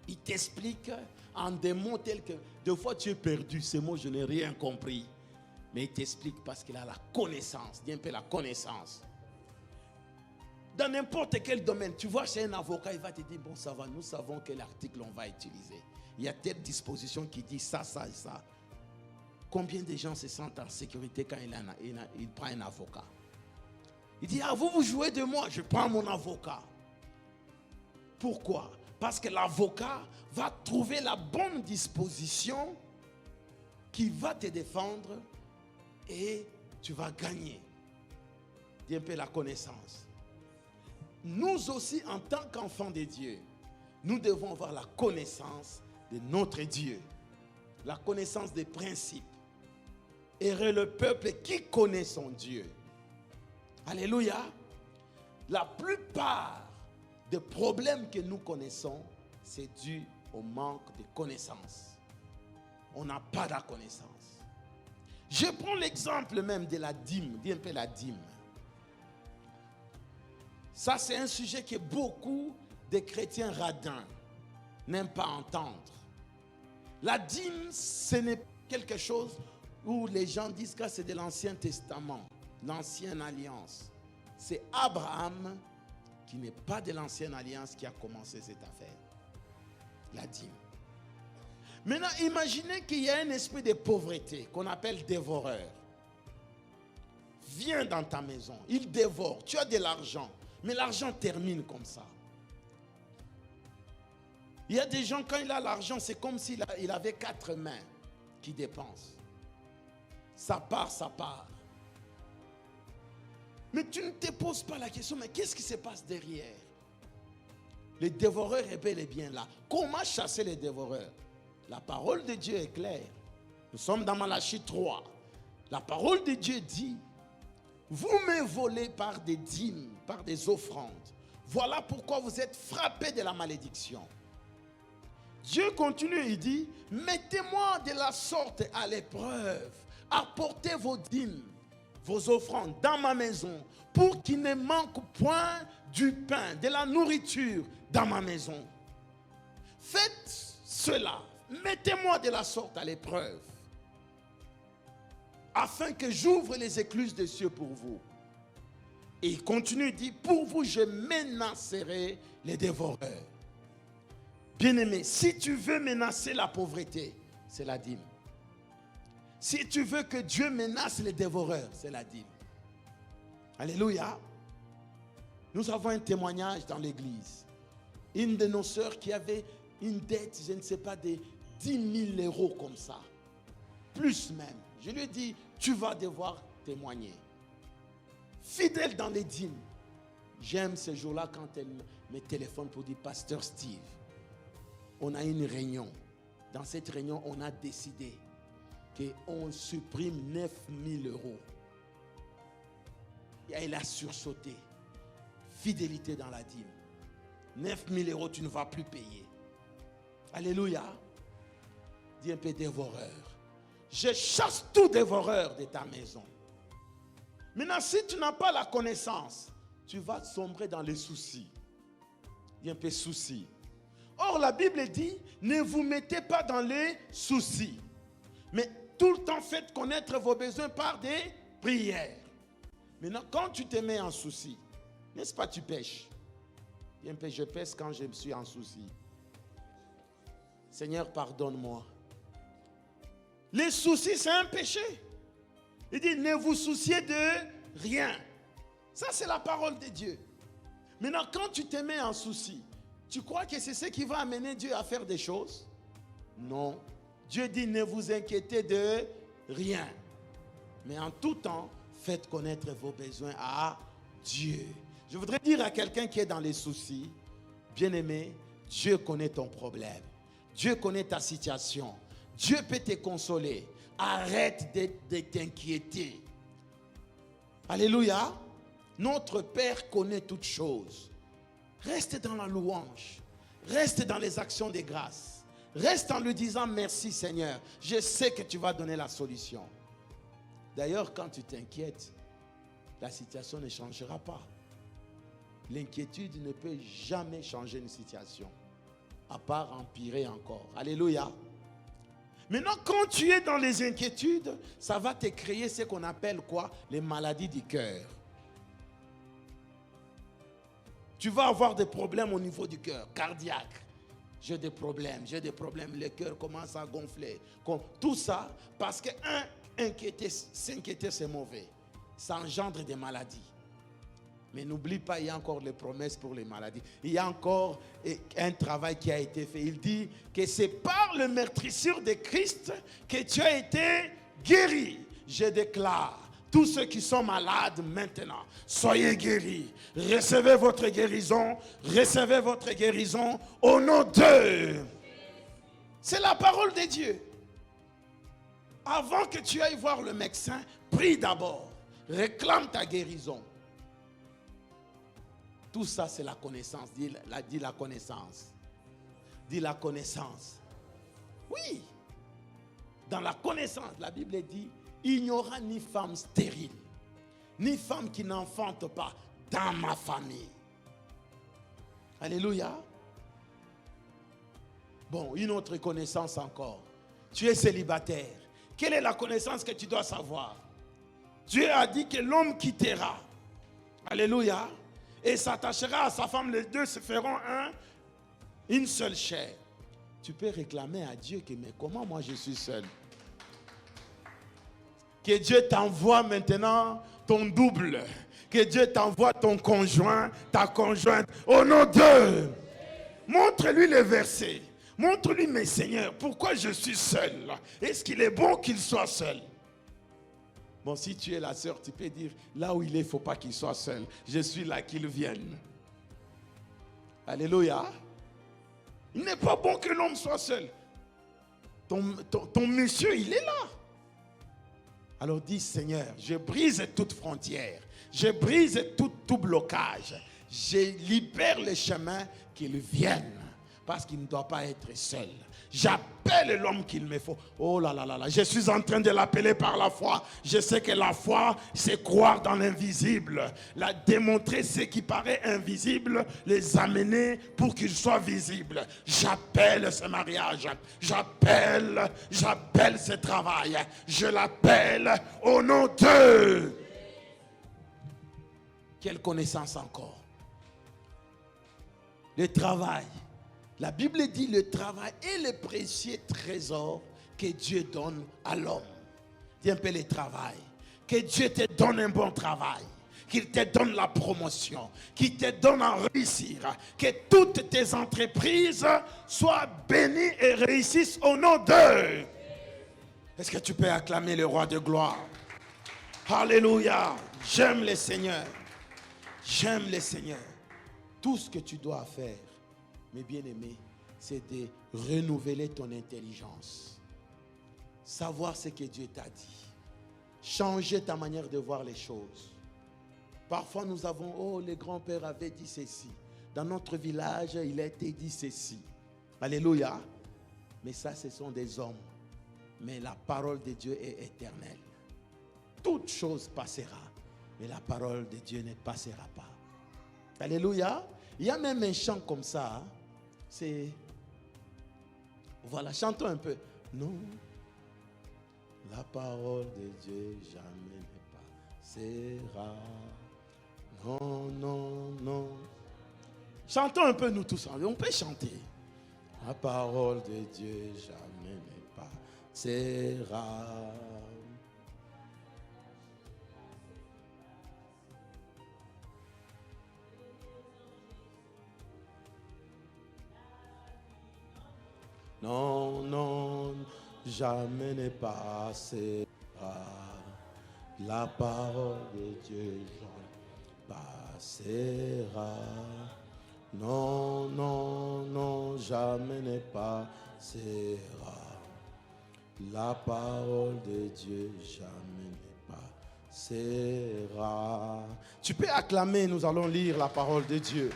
Speaker 1: Il t'explique en des mots tels que, des fois tu es perdu, ces mots je n'ai rien compris. Mais il t'explique parce qu'il a la connaissance, dis un peu la connaissance. Dans n'importe quel domaine, tu vois chez un avocat, il va te dire, bon ça va, nous savons quel article on va utiliser. Il y a telle disposition qui dit ça, ça et ça. Combien de gens se sentent en sécurité quand il prend un avocat? Il dit, vous jouez de moi, je prends mon avocat. Pourquoi? Parce que l'avocat va trouver la bonne disposition qui va te défendre et tu vas gagner. Dis un peu la connaissance. Nous aussi, en tant qu'enfants de Dieu, nous devons avoir la connaissance de notre Dieu. La connaissance des principes. Heureux le peuple qui connaît son Dieu. Alléluia. La plupart des problèmes que nous connaissons, c'est dû au manque de connaissance. On n'a pas de connaissance. Je prends l'exemple même de la dîme. Dis un peu la dîme. Ça, c'est un sujet que beaucoup de chrétiens radins n'aiment pas entendre. La dîme, ce n'est pas quelque chose où les gens disent que c'est de l'Ancien Testament, l'Ancienne Alliance. C'est Abraham qui n'est pas de l'Ancienne Alliance qui a commencé cette affaire. La dîme. Maintenant, imaginez qu'il y a un esprit de pauvreté qu'on appelle dévoreur. Viens dans ta maison, il dévore, tu as de l'argent, Mais l'argent termine comme ça. Il y a des gens, quand il a l'argent, c'est comme s'il avait 4 mains qui dépensent. Ça part, ça part. Mais tu ne te poses pas la question, mais qu'est-ce qui se passe derrière? Le dévoreur est bel et bien là. Comment chasser les dévoreurs? La parole de Dieu est claire. Nous sommes dans Malachie 3. La parole de Dieu dit, vous me volez par des dîmes, par des offrandes. Voilà pourquoi vous êtes frappés de la malédiction. Dieu continue, il dit, mettez-moi de la sorte à l'épreuve. Apportez vos dîmes, vos offrandes dans ma maison pour qu'il ne manque point du pain, de la nourriture dans ma maison. Faites cela. Mettez-moi de la sorte à l'épreuve afin que j'ouvre les écluses des cieux pour vous. Et il continue, il dit, pour vous je menacerai les dévoreurs. Bien-aimé, si tu veux menacer la pauvreté, c'est la dîme. Si tu veux que Dieu menace les dévoreurs, c'est la dîme. Alléluia. Nous avons un témoignage dans l'église. Une de nos sœurs qui avait une dette, je ne sais pas, de 10 000 euros comme ça. Plus même. Je lui ai dit, tu vas devoir témoigner. Fidèle dans les dîmes. J'aime ce jour-là quand elle me téléphone pour dire, Pasteur Steve, on a une réunion. Dans cette réunion, on a décidé qu'on supprime 9 000 euros. Et elle a sursauté. Fidélité dans la dîme. 9 000 euros, tu ne vas plus payer. Alléluia. Dis un peu dévoreur. Je chasse tout dévoreur de ta maison. Maintenant, si tu n'as pas la connaissance, tu vas sombrer dans les soucis. Dis un peu soucis. Or, la Bible dit, ne vous mettez pas dans les soucis. Mais tout le temps, faites connaître vos besoins par des prières. Maintenant, quand tu te mets en souci, n'est-ce pas, tu pêches? Dis un peu, je pêche quand je suis en souci. Seigneur, pardonne-moi. Les soucis, c'est un péché. Il dit, ne vous souciez de rien. Ça, c'est la parole de Dieu. Maintenant, quand tu te mets en souci, tu crois que c'est ce qui va amener Dieu à faire des choses? Non. Dieu dit, ne vous inquiétez de rien. Mais en tout temps, faites connaître vos besoins à Dieu. Je voudrais dire à quelqu'un qui est dans les soucis, bien-aimé, Dieu connaît ton problème. Dieu connaît ta situation. Dieu peut te consoler. Arrête de t'inquiéter. Alléluia. Notre Père connaît toutes choses. Reste dans la louange. Reste dans les actions de grâce. Reste en lui disant merci Seigneur. Je sais que tu vas donner la solution. D'ailleurs, quand tu t'inquiètes, la situation ne changera pas. L'inquiétude ne peut jamais changer une situation, à part empirer encore. Alléluia. Maintenant, quand tu es dans les inquiétudes, ça va te créer ce qu'on appelle quoi? Les maladies du cœur. Tu vas avoir des problèmes au niveau du cœur, cardiaque. J'ai des problèmes, le cœur commence à gonfler. Tout ça, parce que s'inquiéter, c'est mauvais. Ça engendre des maladies. Mais n'oublie pas, il y a encore les promesses pour les maladies. Il y a encore un travail qui a été fait. Il dit que c'est par le meurtrissure de Christ que tu as été guéri. Je déclare, tous ceux qui sont malades maintenant, soyez guéris. Recevez votre guérison. Recevez votre guérison au nom de... C'est la parole de Dieu. Avant que tu ailles voir le médecin, prie d'abord. Réclame ta guérison. Tout ça, c'est la connaissance. Dis la connaissance. Dis la connaissance. Oui. Dans la connaissance, la Bible dit, il n'y aura ni femme stérile, ni femme qui n'enfante pas dans ma famille. Alléluia. Bon, une autre connaissance encore. Tu es célibataire. Quelle est la connaissance que tu dois savoir? Dieu a dit que l'homme quittera. Alléluia. Et s'attachera à sa femme, les deux se feront une seule chair. Tu peux réclamer à Dieu que, mais comment moi je suis seul? Que Dieu t'envoie maintenant ton double. Que Dieu t'envoie ton conjoint, ta conjointe, au nom d'eux. Montre-lui le verset. Montre-lui, mais Seigneur, pourquoi je suis seul? Est-ce qu'il est bon qu'il soit seul? Bon, si tu es la sœur, tu peux dire, là où il est, il ne faut pas qu'il soit seul. Je suis là, qu'il vienne. Alléluia. Il n'est pas bon que l'homme soit seul. Ton monsieur, il est là. Alors dis, Seigneur, je brise toute frontière. Je brise tout blocage. Je libère le chemin qu'il vienne. Parce qu'il ne doit pas être seul. J'appelle l'homme qu'il me faut. Oh là là là là. Je suis en train de l'appeler par la foi. Je sais que la foi, c'est croire dans l'invisible. La démontrer ce qui paraît invisible, les amener pour qu'il soit visible. J'appelle ce mariage. J'appelle ce travail. Je l'appelle au nom de... Quelle connaissance encore? Le travail. La Bible dit le travail est le précieux trésor que Dieu donne à l'homme. Dis un peu le travail. Que Dieu te donne un bon travail. Qu'il te donne la promotion. Qu'il te donne à réussir. Que toutes tes entreprises soient bénies et réussissent au nom d'eux. Est-ce que tu peux acclamer le roi de gloire? Alléluia. J'aime le Seigneur. J'aime le Seigneur. Tout ce que tu dois faire, mes bien-aimés, c'est de renouveler ton intelligence. Savoir ce que Dieu t'a dit. Changer ta manière de voir les choses. Parfois nous avons, oh, le grand-père avait dit ceci. Dans notre village, il a été dit ceci. Alléluia. Mais ça, ce sont des hommes. Mais la parole de Dieu est éternelle. Toute chose passera. Mais la parole de Dieu ne passera pas. Alléluia. Il y a même un chant comme ça. Hein? C'est... Voilà, chantons un peu. Non, la parole de Dieu jamais ne passera. Non, non, non. Chantons un peu nous tous. On peut chanter. La parole de Dieu jamais ne passera. Non, non, jamais ne passera. La parole de Dieu jamais passera. Non, non, non, jamais ne passera. La parole de Dieu jamais ne passera. Tu peux acclamer, nous allons lire la parole de Dieu.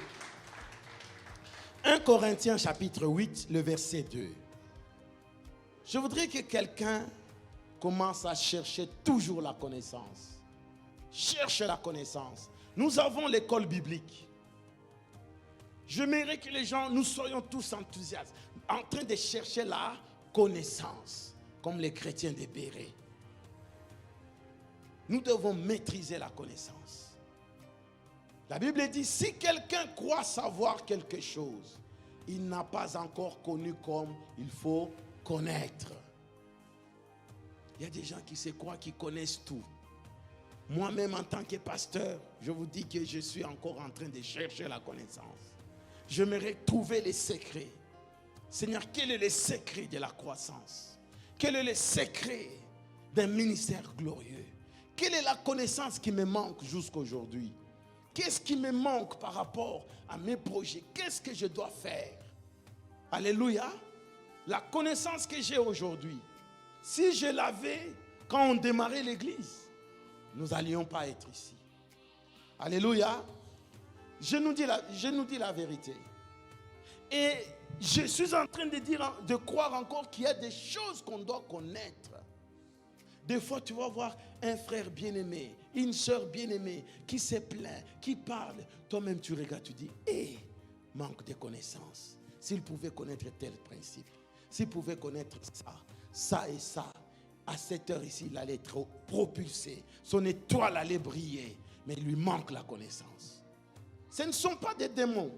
Speaker 1: 1 Corinthiens chapitre 8, le verset 2. Je voudrais que quelqu'un commence à chercher toujours la connaissance. Cherche la connaissance. Nous avons l'école biblique. J'aimerais que les gens, nous soyons tous enthousiastes, en train de chercher la connaissance, comme les chrétiens de Béret. Nous devons maîtriser la connaissance. La Bible dit, si quelqu'un croit savoir quelque chose, il n'a pas encore connu comme il faut connaître. Il y a des gens qui se croient qu'ils connaissent tout. Moi-même, en tant que pasteur, je vous dis que je suis encore en train de chercher la connaissance. J'aimerais trouver les secrets. Seigneur, quel est le secret de la croissance? Quel est le secret d'un ministère glorieux? Quelle est la connaissance qui me manque jusqu'à aujourd'hui? Qu'est-ce qui me manque par rapport à mes projets? Qu'est-ce que je dois faire? Alléluia. La connaissance que j'ai aujourd'hui, si je l'avais quand on démarrait l'église, nous n'allions pas être ici. Alléluia. Je nous dis la vérité. Et je suis en train de croire encore qu'il y a des choses qu'on doit connaître. Des fois, tu vas voir un frère bien-aimé, une soeur bien-aimée qui se plaint, qui parle. Toi-même, tu regardes, tu dis, manque de connaissances. S'il pouvait connaître tel principe, s'il pouvait connaître ça et ça, à cette heure ici, il allait être propulsé. Son étoile allait briller, mais il lui manque la connaissance. Ce ne sont pas des démons.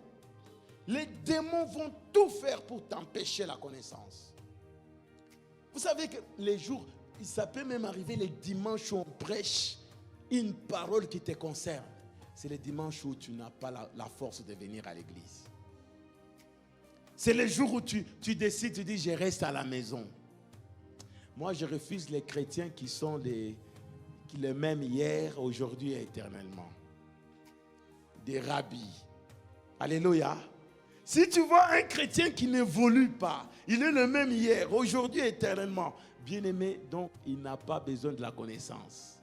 Speaker 1: Les démons vont tout faire pour t'empêcher la connaissance. Vous savez que les jours... Ça peut même arriver les dimanches où on prêche une parole qui te concerne. c'est le dimanche où tu n'as pas la force de venir à l'église. C'est le jour où tu décides, tu dis, je reste à la maison. Moi, je refuse les chrétiens qui sont les mêmes hier, aujourd'hui et éternellement. Des rabbis. Alléluia. Si tu vois un chrétien qui n'évolue pas, il est le même hier, aujourd'hui et éternellement. Bien-aimé, donc il n'a pas besoin de la connaissance.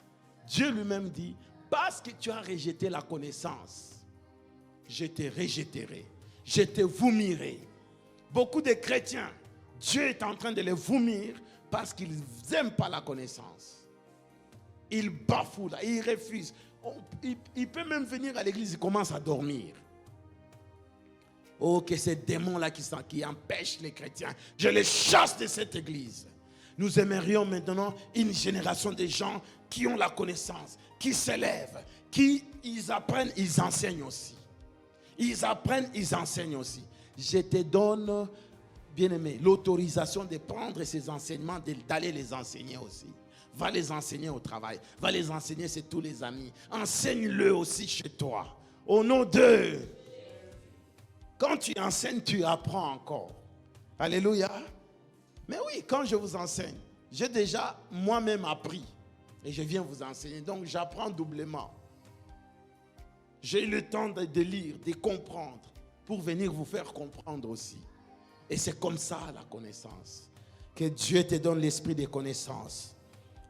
Speaker 1: Dieu lui-même dit, parce que tu as rejeté la connaissance, je te rejetterai, je te vomirai. Beaucoup de chrétiens, Dieu est en train de les vomir parce qu'ils n'aiment pas la connaissance. Ils bafouent là, ils refusent. Il peut même venir à l'église, il commence à dormir. Oh, que ces démons-là qui empêchent les chrétiens, je les chasse de cette église. Nous aimerions maintenant une génération de gens qui ont la connaissance, qui s'élèvent, ils apprennent, ils enseignent aussi. Ils apprennent, ils enseignent aussi. Je te donne, bien-aimé, l'autorisation de prendre ces enseignements, d'aller les enseigner aussi. Va les enseigner au travail, va les enseigner chez tous les amis. Enseigne-le aussi chez toi. Au nom de... Quand tu enseignes, tu apprends encore. Alléluia. Mais oui, quand je vous enseigne, j'ai déjà moi-même appris. Et je viens vous enseigner. Donc j'apprends doublement. J'ai eu le temps de lire, de comprendre, pour venir vous faire comprendre aussi. Et c'est comme ça la connaissance. Que Dieu te donne l'esprit de connaissance.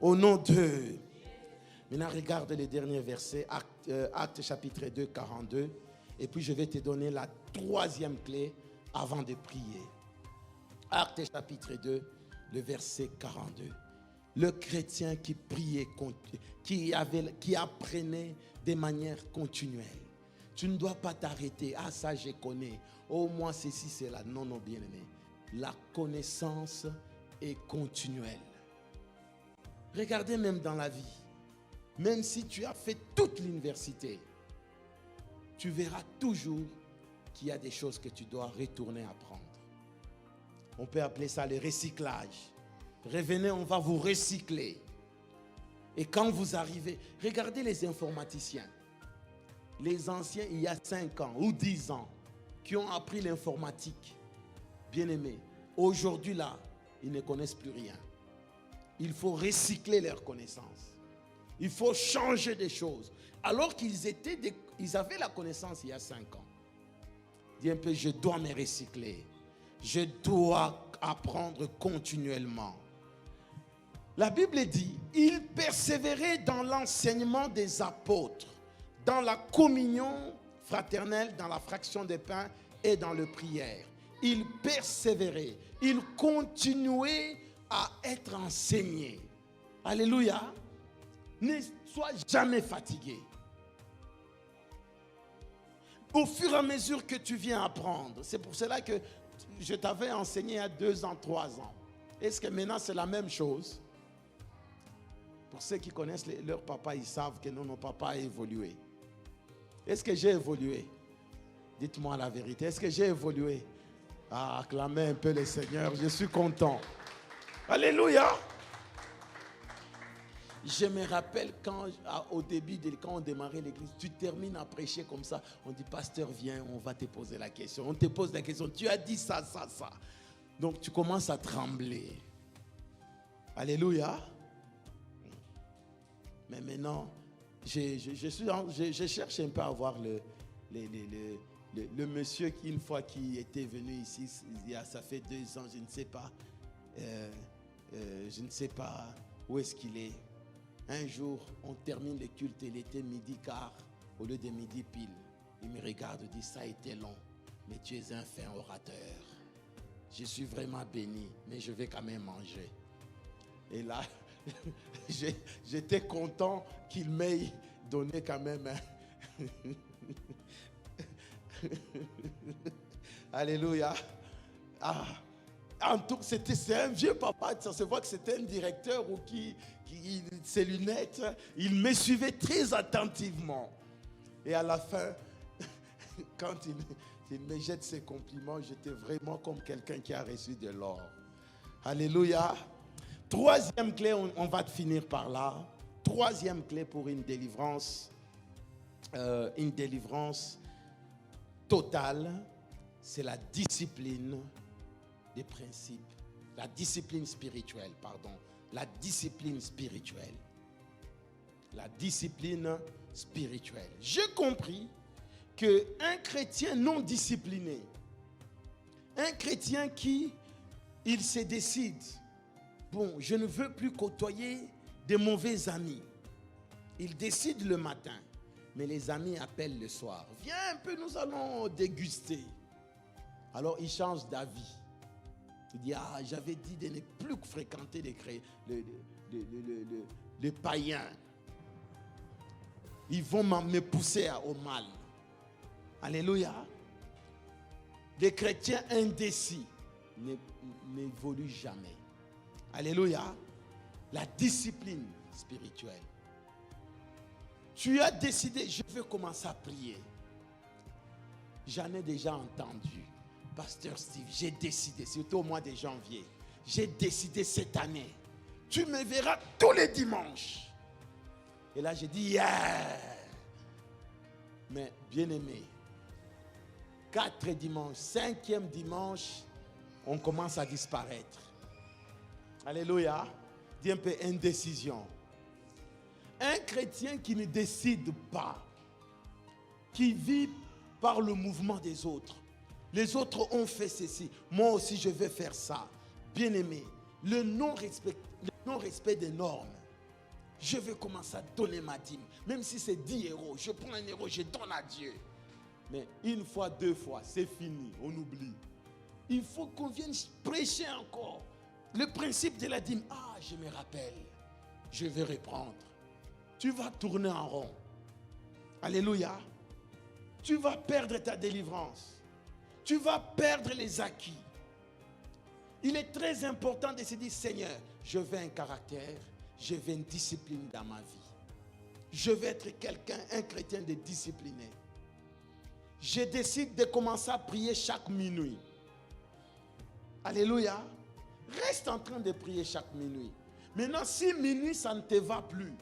Speaker 1: Au nom de... Maintenant regarde les derniers versets. Actes chapitre 2, 42. Et puis je vais te donner la troisième clé avant de prier. Actes chapitre 2, le verset 42. Le chrétien qui priait, qui apprenait de manière continuelle. Tu ne dois pas t'arrêter. Ah, ça je connais. Oh, moi ceci, c'est là. Non, non, bien aimé. La connaissance est continuelle. Regardez même dans la vie. Même si tu as fait toute l'université, tu verras toujours qu'il y a des choses que tu dois retourner apprendre. On peut appeler ça le recyclage. Revenez, on va vous recycler. Et quand vous arrivez, regardez les informaticiens. Les anciens, il y a 5 ans ou 10 ans, qui ont appris l'informatique. Bien aimés, aujourd'hui là, ils ne connaissent plus rien. Il faut recycler leurs connaissances. Il faut changer des choses. Alors qu'ils avaient la connaissance il y a 5 ans. Dis un peu, je dois me recycler. Je dois apprendre continuellement. La Bible dit, ils persévéraient dans l'enseignement des apôtres, dans la communion fraternelle, dans la fraction des pains et dans le prière. Ils persévéraient, ils continuaient à être enseignés. Alléluia. Ne sois jamais fatigué. Au fur et à mesure que tu viens apprendre, c'est pour cela que je t'avais enseigné il y a 2 ans, 3 ans. Est-ce que maintenant c'est la même chose? Pour ceux qui connaissent leur papa, ils savent que non, mon papa a évolué. Est-ce que j'ai évolué? Dites-moi la vérité. Est-ce que j'ai évolué? Ah, acclamez un peu le Seigneur. Je suis content. Alléluia. Je me rappelle au début, quand on démarrait l'église, tu termines à prêcher comme ça. On dit, pasteur, viens, on va te poser la question. On te pose la question. Tu as dit ça, ça, ça. Donc tu commences à trembler. Alléluia. Mais maintenant, je cherche un peu à voir le monsieur qui, une fois qui était venu ici, ça fait 2 ans, je ne sais pas. Je ne sais pas où est-ce qu'il est. Un jour, on termine le culte, il était midi quart au lieu de midi pile. Il me regarde et dit, ça a été long, mais tu es un fin orateur. Je suis vraiment béni, mais je vais quand même manger. Et là, j'étais content qu'il m'ait donné quand même Alléluia. Ah. C'est un vieux papa, ça se voit que c'était un directeur ou ses lunettes, il me suivait très attentivement. Et à la fin, quand il me jette ses compliments, j'étais vraiment comme quelqu'un qui a reçu de l'or. Alléluia. Troisième clé, on va finir par là. Troisième clé pour une délivrance, une délivrance totale, c'est la discipline des principes. La discipline spirituelle, pardon. La discipline spirituelle. La discipline spirituelle. J'ai compris qu'un chrétien non discipliné, un chrétien qui, il se décide, bon, je ne veux plus côtoyer des mauvais amis. Il décide le matin, mais les amis appellent le soir. Viens un peu, nous allons déguster. Alors il change d'avis. Il dit, ah, j'avais dit de ne plus fréquenter les païens. Ils vont me pousser au mal. Alléluia. Les chrétiens indécis n'évoluent jamais. Alléluia. La discipline spirituelle. Tu as décidé, je vais commencer à prier. J'en ai déjà entendu. Pasteur Steve, j'ai décidé, surtout au mois de janvier, j'ai décidé cette année, tu me verras tous les dimanches. Et là, j'ai dit, yeah! Mais bien aimé, 4 dimanches, 5e dimanche, on commence à disparaître. Alléluia. Dis un peu indécision. Un chrétien qui ne décide pas, qui vit par le mouvement des autres. Les autres ont fait ceci, moi aussi je vais faire ça. Bien aimé, le non-respect des normes. Je vais commencer à donner ma dîme. Même si c'est 10 euros, je prends 1 euro, je donne à Dieu. Mais une fois, 2 fois, c'est fini, on oublie. Il faut qu'on vienne prêcher encore. Le principe de la dîme, ah, je me rappelle, je vais reprendre. Tu vas tourner en rond. Alléluia. Tu vas perdre ta délivrance. Tu vas perdre les acquis. Il est très important de se dire, Seigneur, je veux un caractère, je veux une discipline dans ma vie. Je veux être quelqu'un, un chrétien de discipliné. Je décide de commencer à prier chaque minuit. Alléluia. Reste en train de prier chaque minuit. Maintenant, si minuit, ça ne te va plus,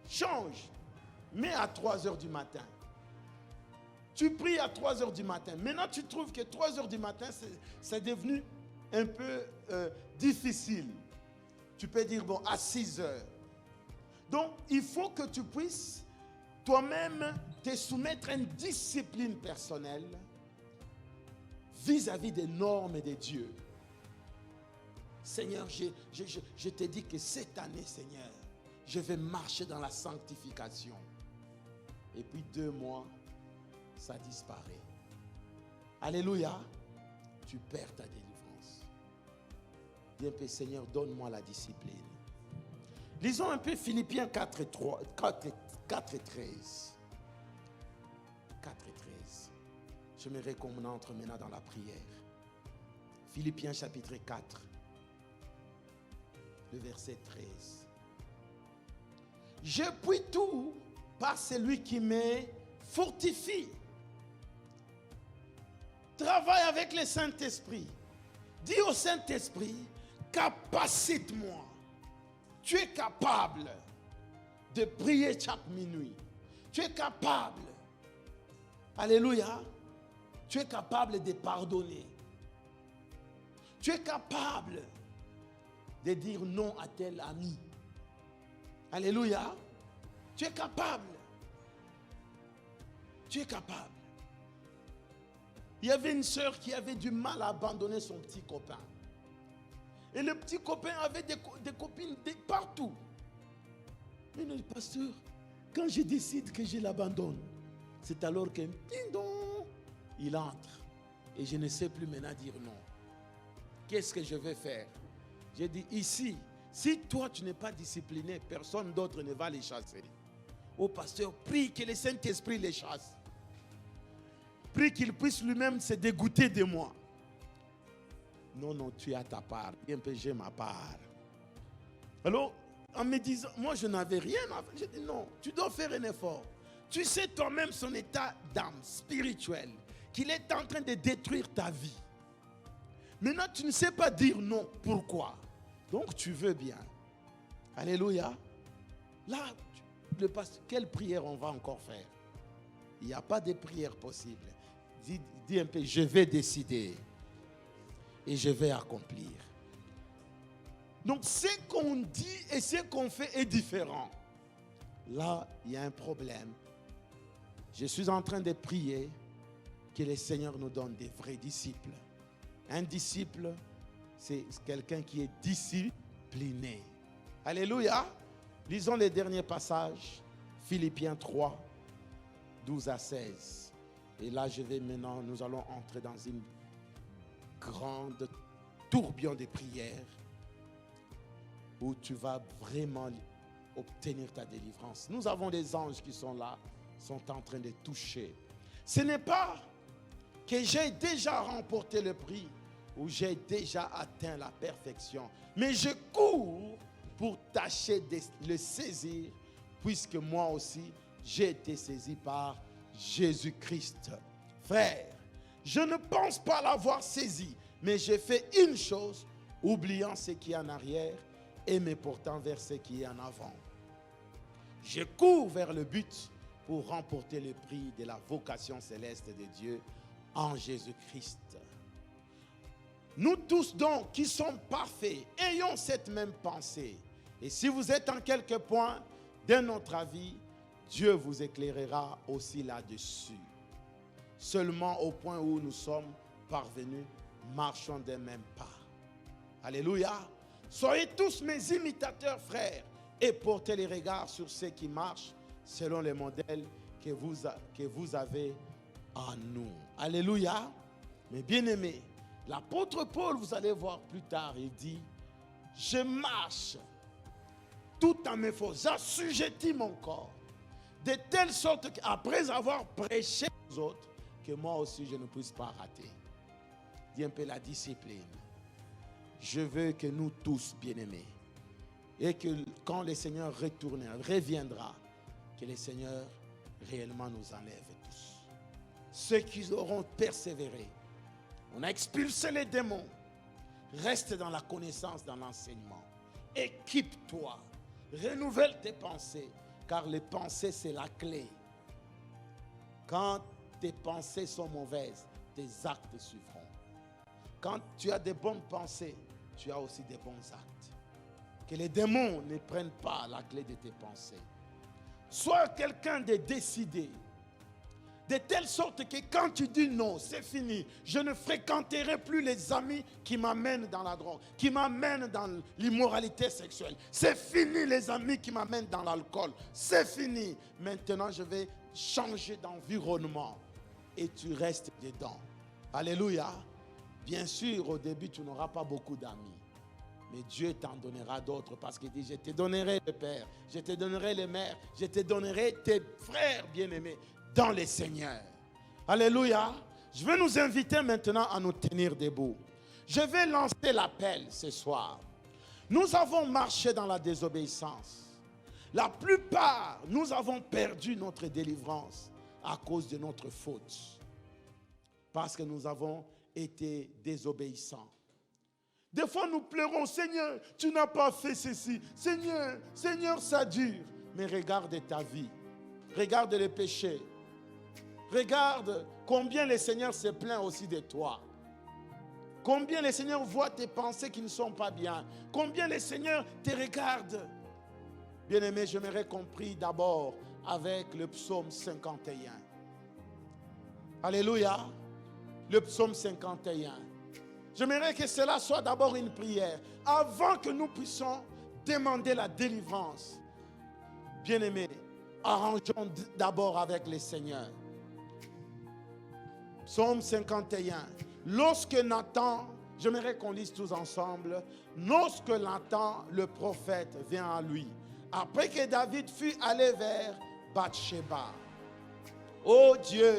Speaker 1: change. Mets à 3 heures du matin. Tu pries à 3 heures du matin. Maintenant, tu trouves que 3 heures du matin, c'est devenu un peu difficile. Tu peux dire, bon, à 6 heures. Donc, il faut que tu puisses toi-même te soumettre à une discipline personnelle vis-à-vis des normes de Dieu. Seigneur, je te dis que cette année, Seigneur, je vais marcher dans la sanctification. Et puis 2 mois, ça disparaît. Alléluia. Tu perds ta délivrance. Dis un peu, Seigneur, donne-moi la discipline. Lisons un peu Philippiens 4 et 13. 4 et 13. J'aimerais qu'on entre maintenant dans la prière. Philippiens chapitre 4, le verset 13. Je puis tout par celui qui me fortifie. Travaille avec le Saint-Esprit. Dis au Saint-Esprit, capacite-moi. Tu es capable de prier chaque minuit. Tu es capable. Alléluia. Tu es capable de pardonner. Tu es capable de dire non à tel ami. Alléluia. Tu es capable. Tu es capable. Il y avait une sœur qui avait du mal à abandonner son petit copain. Et le petit copain avait des copines partout. Mais le pasteur, quand je décide que je l'abandonne, c'est alors que il entre. Et je ne sais plus maintenant dire non. Qu'est-ce que je vais faire? J'ai dit ici, si toi tu n'es pas discipliné, personne d'autre ne va les chasser. Oh pasteur, prie que le Saint-Esprit les chasse. Prie qu'il puisse lui-même se dégoûter de moi. Non, non, tu as ta part. Un peu, j'ai ma part. Alors, en me disant, moi je n'avais rien à faire. J'ai dit non, tu dois faire un effort. Tu sais toi-même son état d'âme spirituel, qu'il est en train de détruire ta vie. Maintenant, tu ne sais pas dire non. Pourquoi? Donc, tu veux bien. Alléluia. Là, le pasteur, quelle prière on va encore faire? il n'y a pas de prière possible. Dis un peu, je vais décider et je vais accomplir. Donc ce qu'on dit et ce qu'on fait est différent. Là, il y a un problème. Je suis en train de prier que le Seigneur nous donne des vrais disciples. Un disciple, c'est quelqu'un qui est discipliné. Alléluia. Lisons les derniers passages. Philippiens 3, 12 à 16. Et là, nous allons entrer dans une grande tourbillon de prières où tu vas vraiment obtenir ta délivrance. Nous avons des anges qui sont là, sont en train de toucher. Ce n'est pas que j'ai déjà remporté le prix ou j'ai déjà atteint la perfection, mais je cours pour tâcher de le saisir, puisque moi aussi, j'ai été saisi par Jésus-Christ. Frère, je ne pense pas l'avoir saisi, mais j'ai fait une chose, oubliant ce qui est en arrière et me portant vers ce qui est en avant. Je cours vers le but pour remporter le prix de la vocation céleste de Dieu en Jésus-Christ. Nous tous donc qui sommes parfaits, ayons cette même pensée. Et si vous êtes en quelque point de notre avis, Dieu vous éclairera aussi là-dessus. Seulement au point où nous sommes parvenus, marchons des mêmes pas. Alléluia. Soyez tous mes imitateurs, frères, et portez les regards sur ceux qui marchent selon les modèles que vous avez en nous. Alléluia. Mais bien aimés, l'apôtre Paul, vous allez voir plus tard, il dit, je marche tout en mes forces, j'assujettis mon corps, de telle sorte qu'après avoir prêché aux autres, que moi aussi je ne puisse pas rater. Dis un peu la discipline. Je veux que nous tous, bien-aimés, et que quand le Seigneur reviendra, que le Seigneur réellement nous enlève tous. Ceux qui auront persévéré, on a expulsé les démons, reste dans la connaissance, dans l'enseignement. Équipe-toi, renouvelle tes pensées, car les pensées c'est la clé. Quand tes pensées sont mauvaises, tes actes suivront. Quand tu as des bonnes pensées, tu as aussi des bons actes. Que les démons ne prennent pas la clé de tes pensées. Sois quelqu'un de décidé. De telle sorte que quand tu dis non, c'est fini. Je ne fréquenterai plus les amis qui m'amènent dans la drogue, qui m'amènent dans l'immoralité sexuelle. C'est fini les amis qui m'amènent dans l'alcool. C'est fini. Maintenant, je vais changer d'environnement. Et tu restes dedans. Alléluia. Bien sûr, au début, tu n'auras pas beaucoup d'amis. Mais Dieu t'en donnera d'autres parce qu'il dit, je te donnerai le Père, je te donnerai les mères, je te donnerai tes frères bien-aimés dans le Seigneur. Alléluia. Je vais nous inviter maintenant à nous tenir debout. Je vais lancer l'appel ce soir. Nous avons marché dans la désobéissance. La plupart, nous avons perdu notre délivrance à cause de notre faute. Parce que nous avons été désobéissants. Des fois, nous pleurons, Seigneur, tu n'as pas fait ceci. Seigneur, Seigneur, ça dure. Mais regarde ta vie. Regarde les péchés. Regarde combien le Seigneur se plaint aussi de toi. Combien le Seigneur voit tes pensées qui ne sont pas bien. Combien le Seigneur te regarde. Bien-aimé, j'aimerais qu'on prie d'abord avec le psaume 51. Alléluia. Le psaume 51. J'aimerais que cela soit d'abord une prière avant que nous puissions demander la délivrance. Bien-aimés, arrangeons d'abord avec le Seigneur. Psaume 51. Lorsque Nathan, j'aimerais qu'on lise tous ensemble. Lorsque Nathan, le prophète, vient à lui, après que David fut allé vers Bathsheba. Ô Dieu,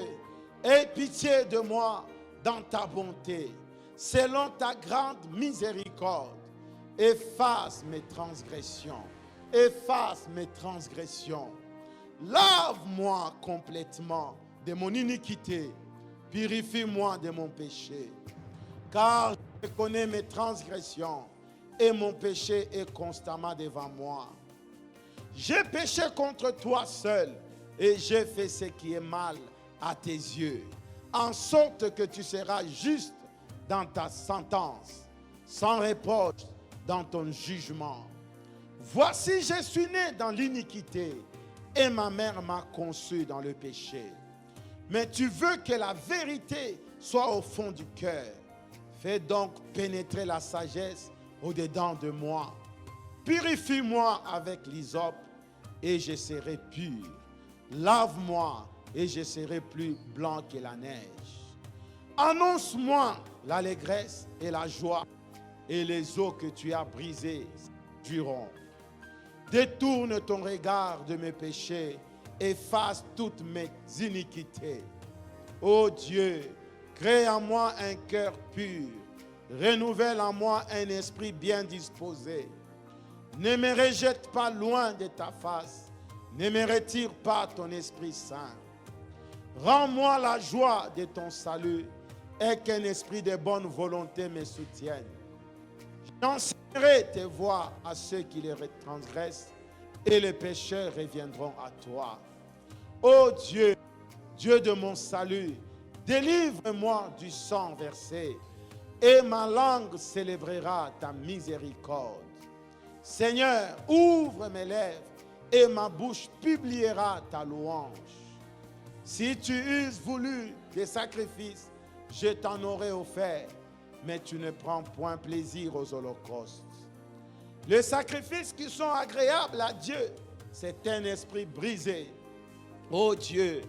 Speaker 1: aie pitié de moi dans ta bonté. Selon ta grande miséricorde, efface mes transgressions. Efface mes transgressions. Lave-moi complètement de mon iniquité. Purifie-moi de mon péché. Car je connais mes transgressions et mon péché est constamment devant moi. J'ai péché contre toi seul et j'ai fait ce qui est mal à tes yeux, en sorte que tu seras juste dans ta sentence, sans reproche dans ton jugement. Voici, je suis né dans l'iniquité, et ma mère m'a conçu dans le péché. Mais tu veux que la vérité soit au fond du cœur. Fais donc pénétrer la sagesse au-dedans de moi. Purifie-moi avec l'hysope, et je serai pur. Lave-moi, et je serai plus blanc que la neige. Annonce-moi l'allégresse et la joie, et les eaux que tu as brisées dureront. Détourne ton regard de mes péchés, efface toutes mes iniquités. Ô Dieu, crée en moi un cœur pur, renouvelle en moi un esprit bien disposé. Ne me rejette pas loin de ta face, ne me retire pas ton Esprit Saint. Rends-moi la joie de ton salut et qu'un esprit de bonne volonté me soutienne. J'enseignerai tes voies à ceux qui les transgressent et les pécheurs reviendront à toi. Ô Dieu, Dieu de mon salut, délivre-moi du sang versé et ma langue célébrera ta miséricorde. Seigneur, ouvre mes lèvres et ma bouche publiera ta louange. Si tu eusses voulu des sacrifices, je t'en aurais offert, mais tu ne prends point plaisir aux holocaustes. Les sacrifices qui sont agréables à Dieu, c'est un esprit brisé. Ô Dieu,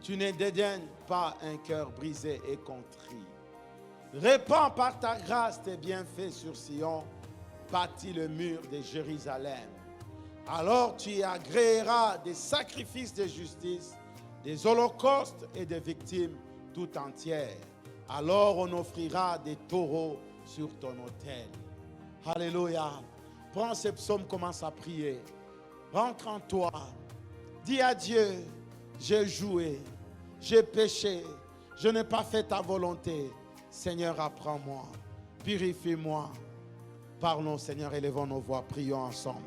Speaker 1: tu ne dédaignes pas un cœur brisé et contrit. Répands par ta grâce tes bienfaits sur Sion, bâtis le mur de Jérusalem. Alors tu y agréeras des sacrifices de justice, des holocaustes et des victimes tout entières. Alors on offrira des taureaux sur ton autel. Alléluia. Prends ce psaume, commence à prier. Rentre en toi. Dis à Dieu, j'ai joué, j'ai péché, je n'ai pas fait ta volonté. Seigneur, apprends-moi, purifie-moi. Parlons, Seigneur, élevons nos voix, prions ensemble.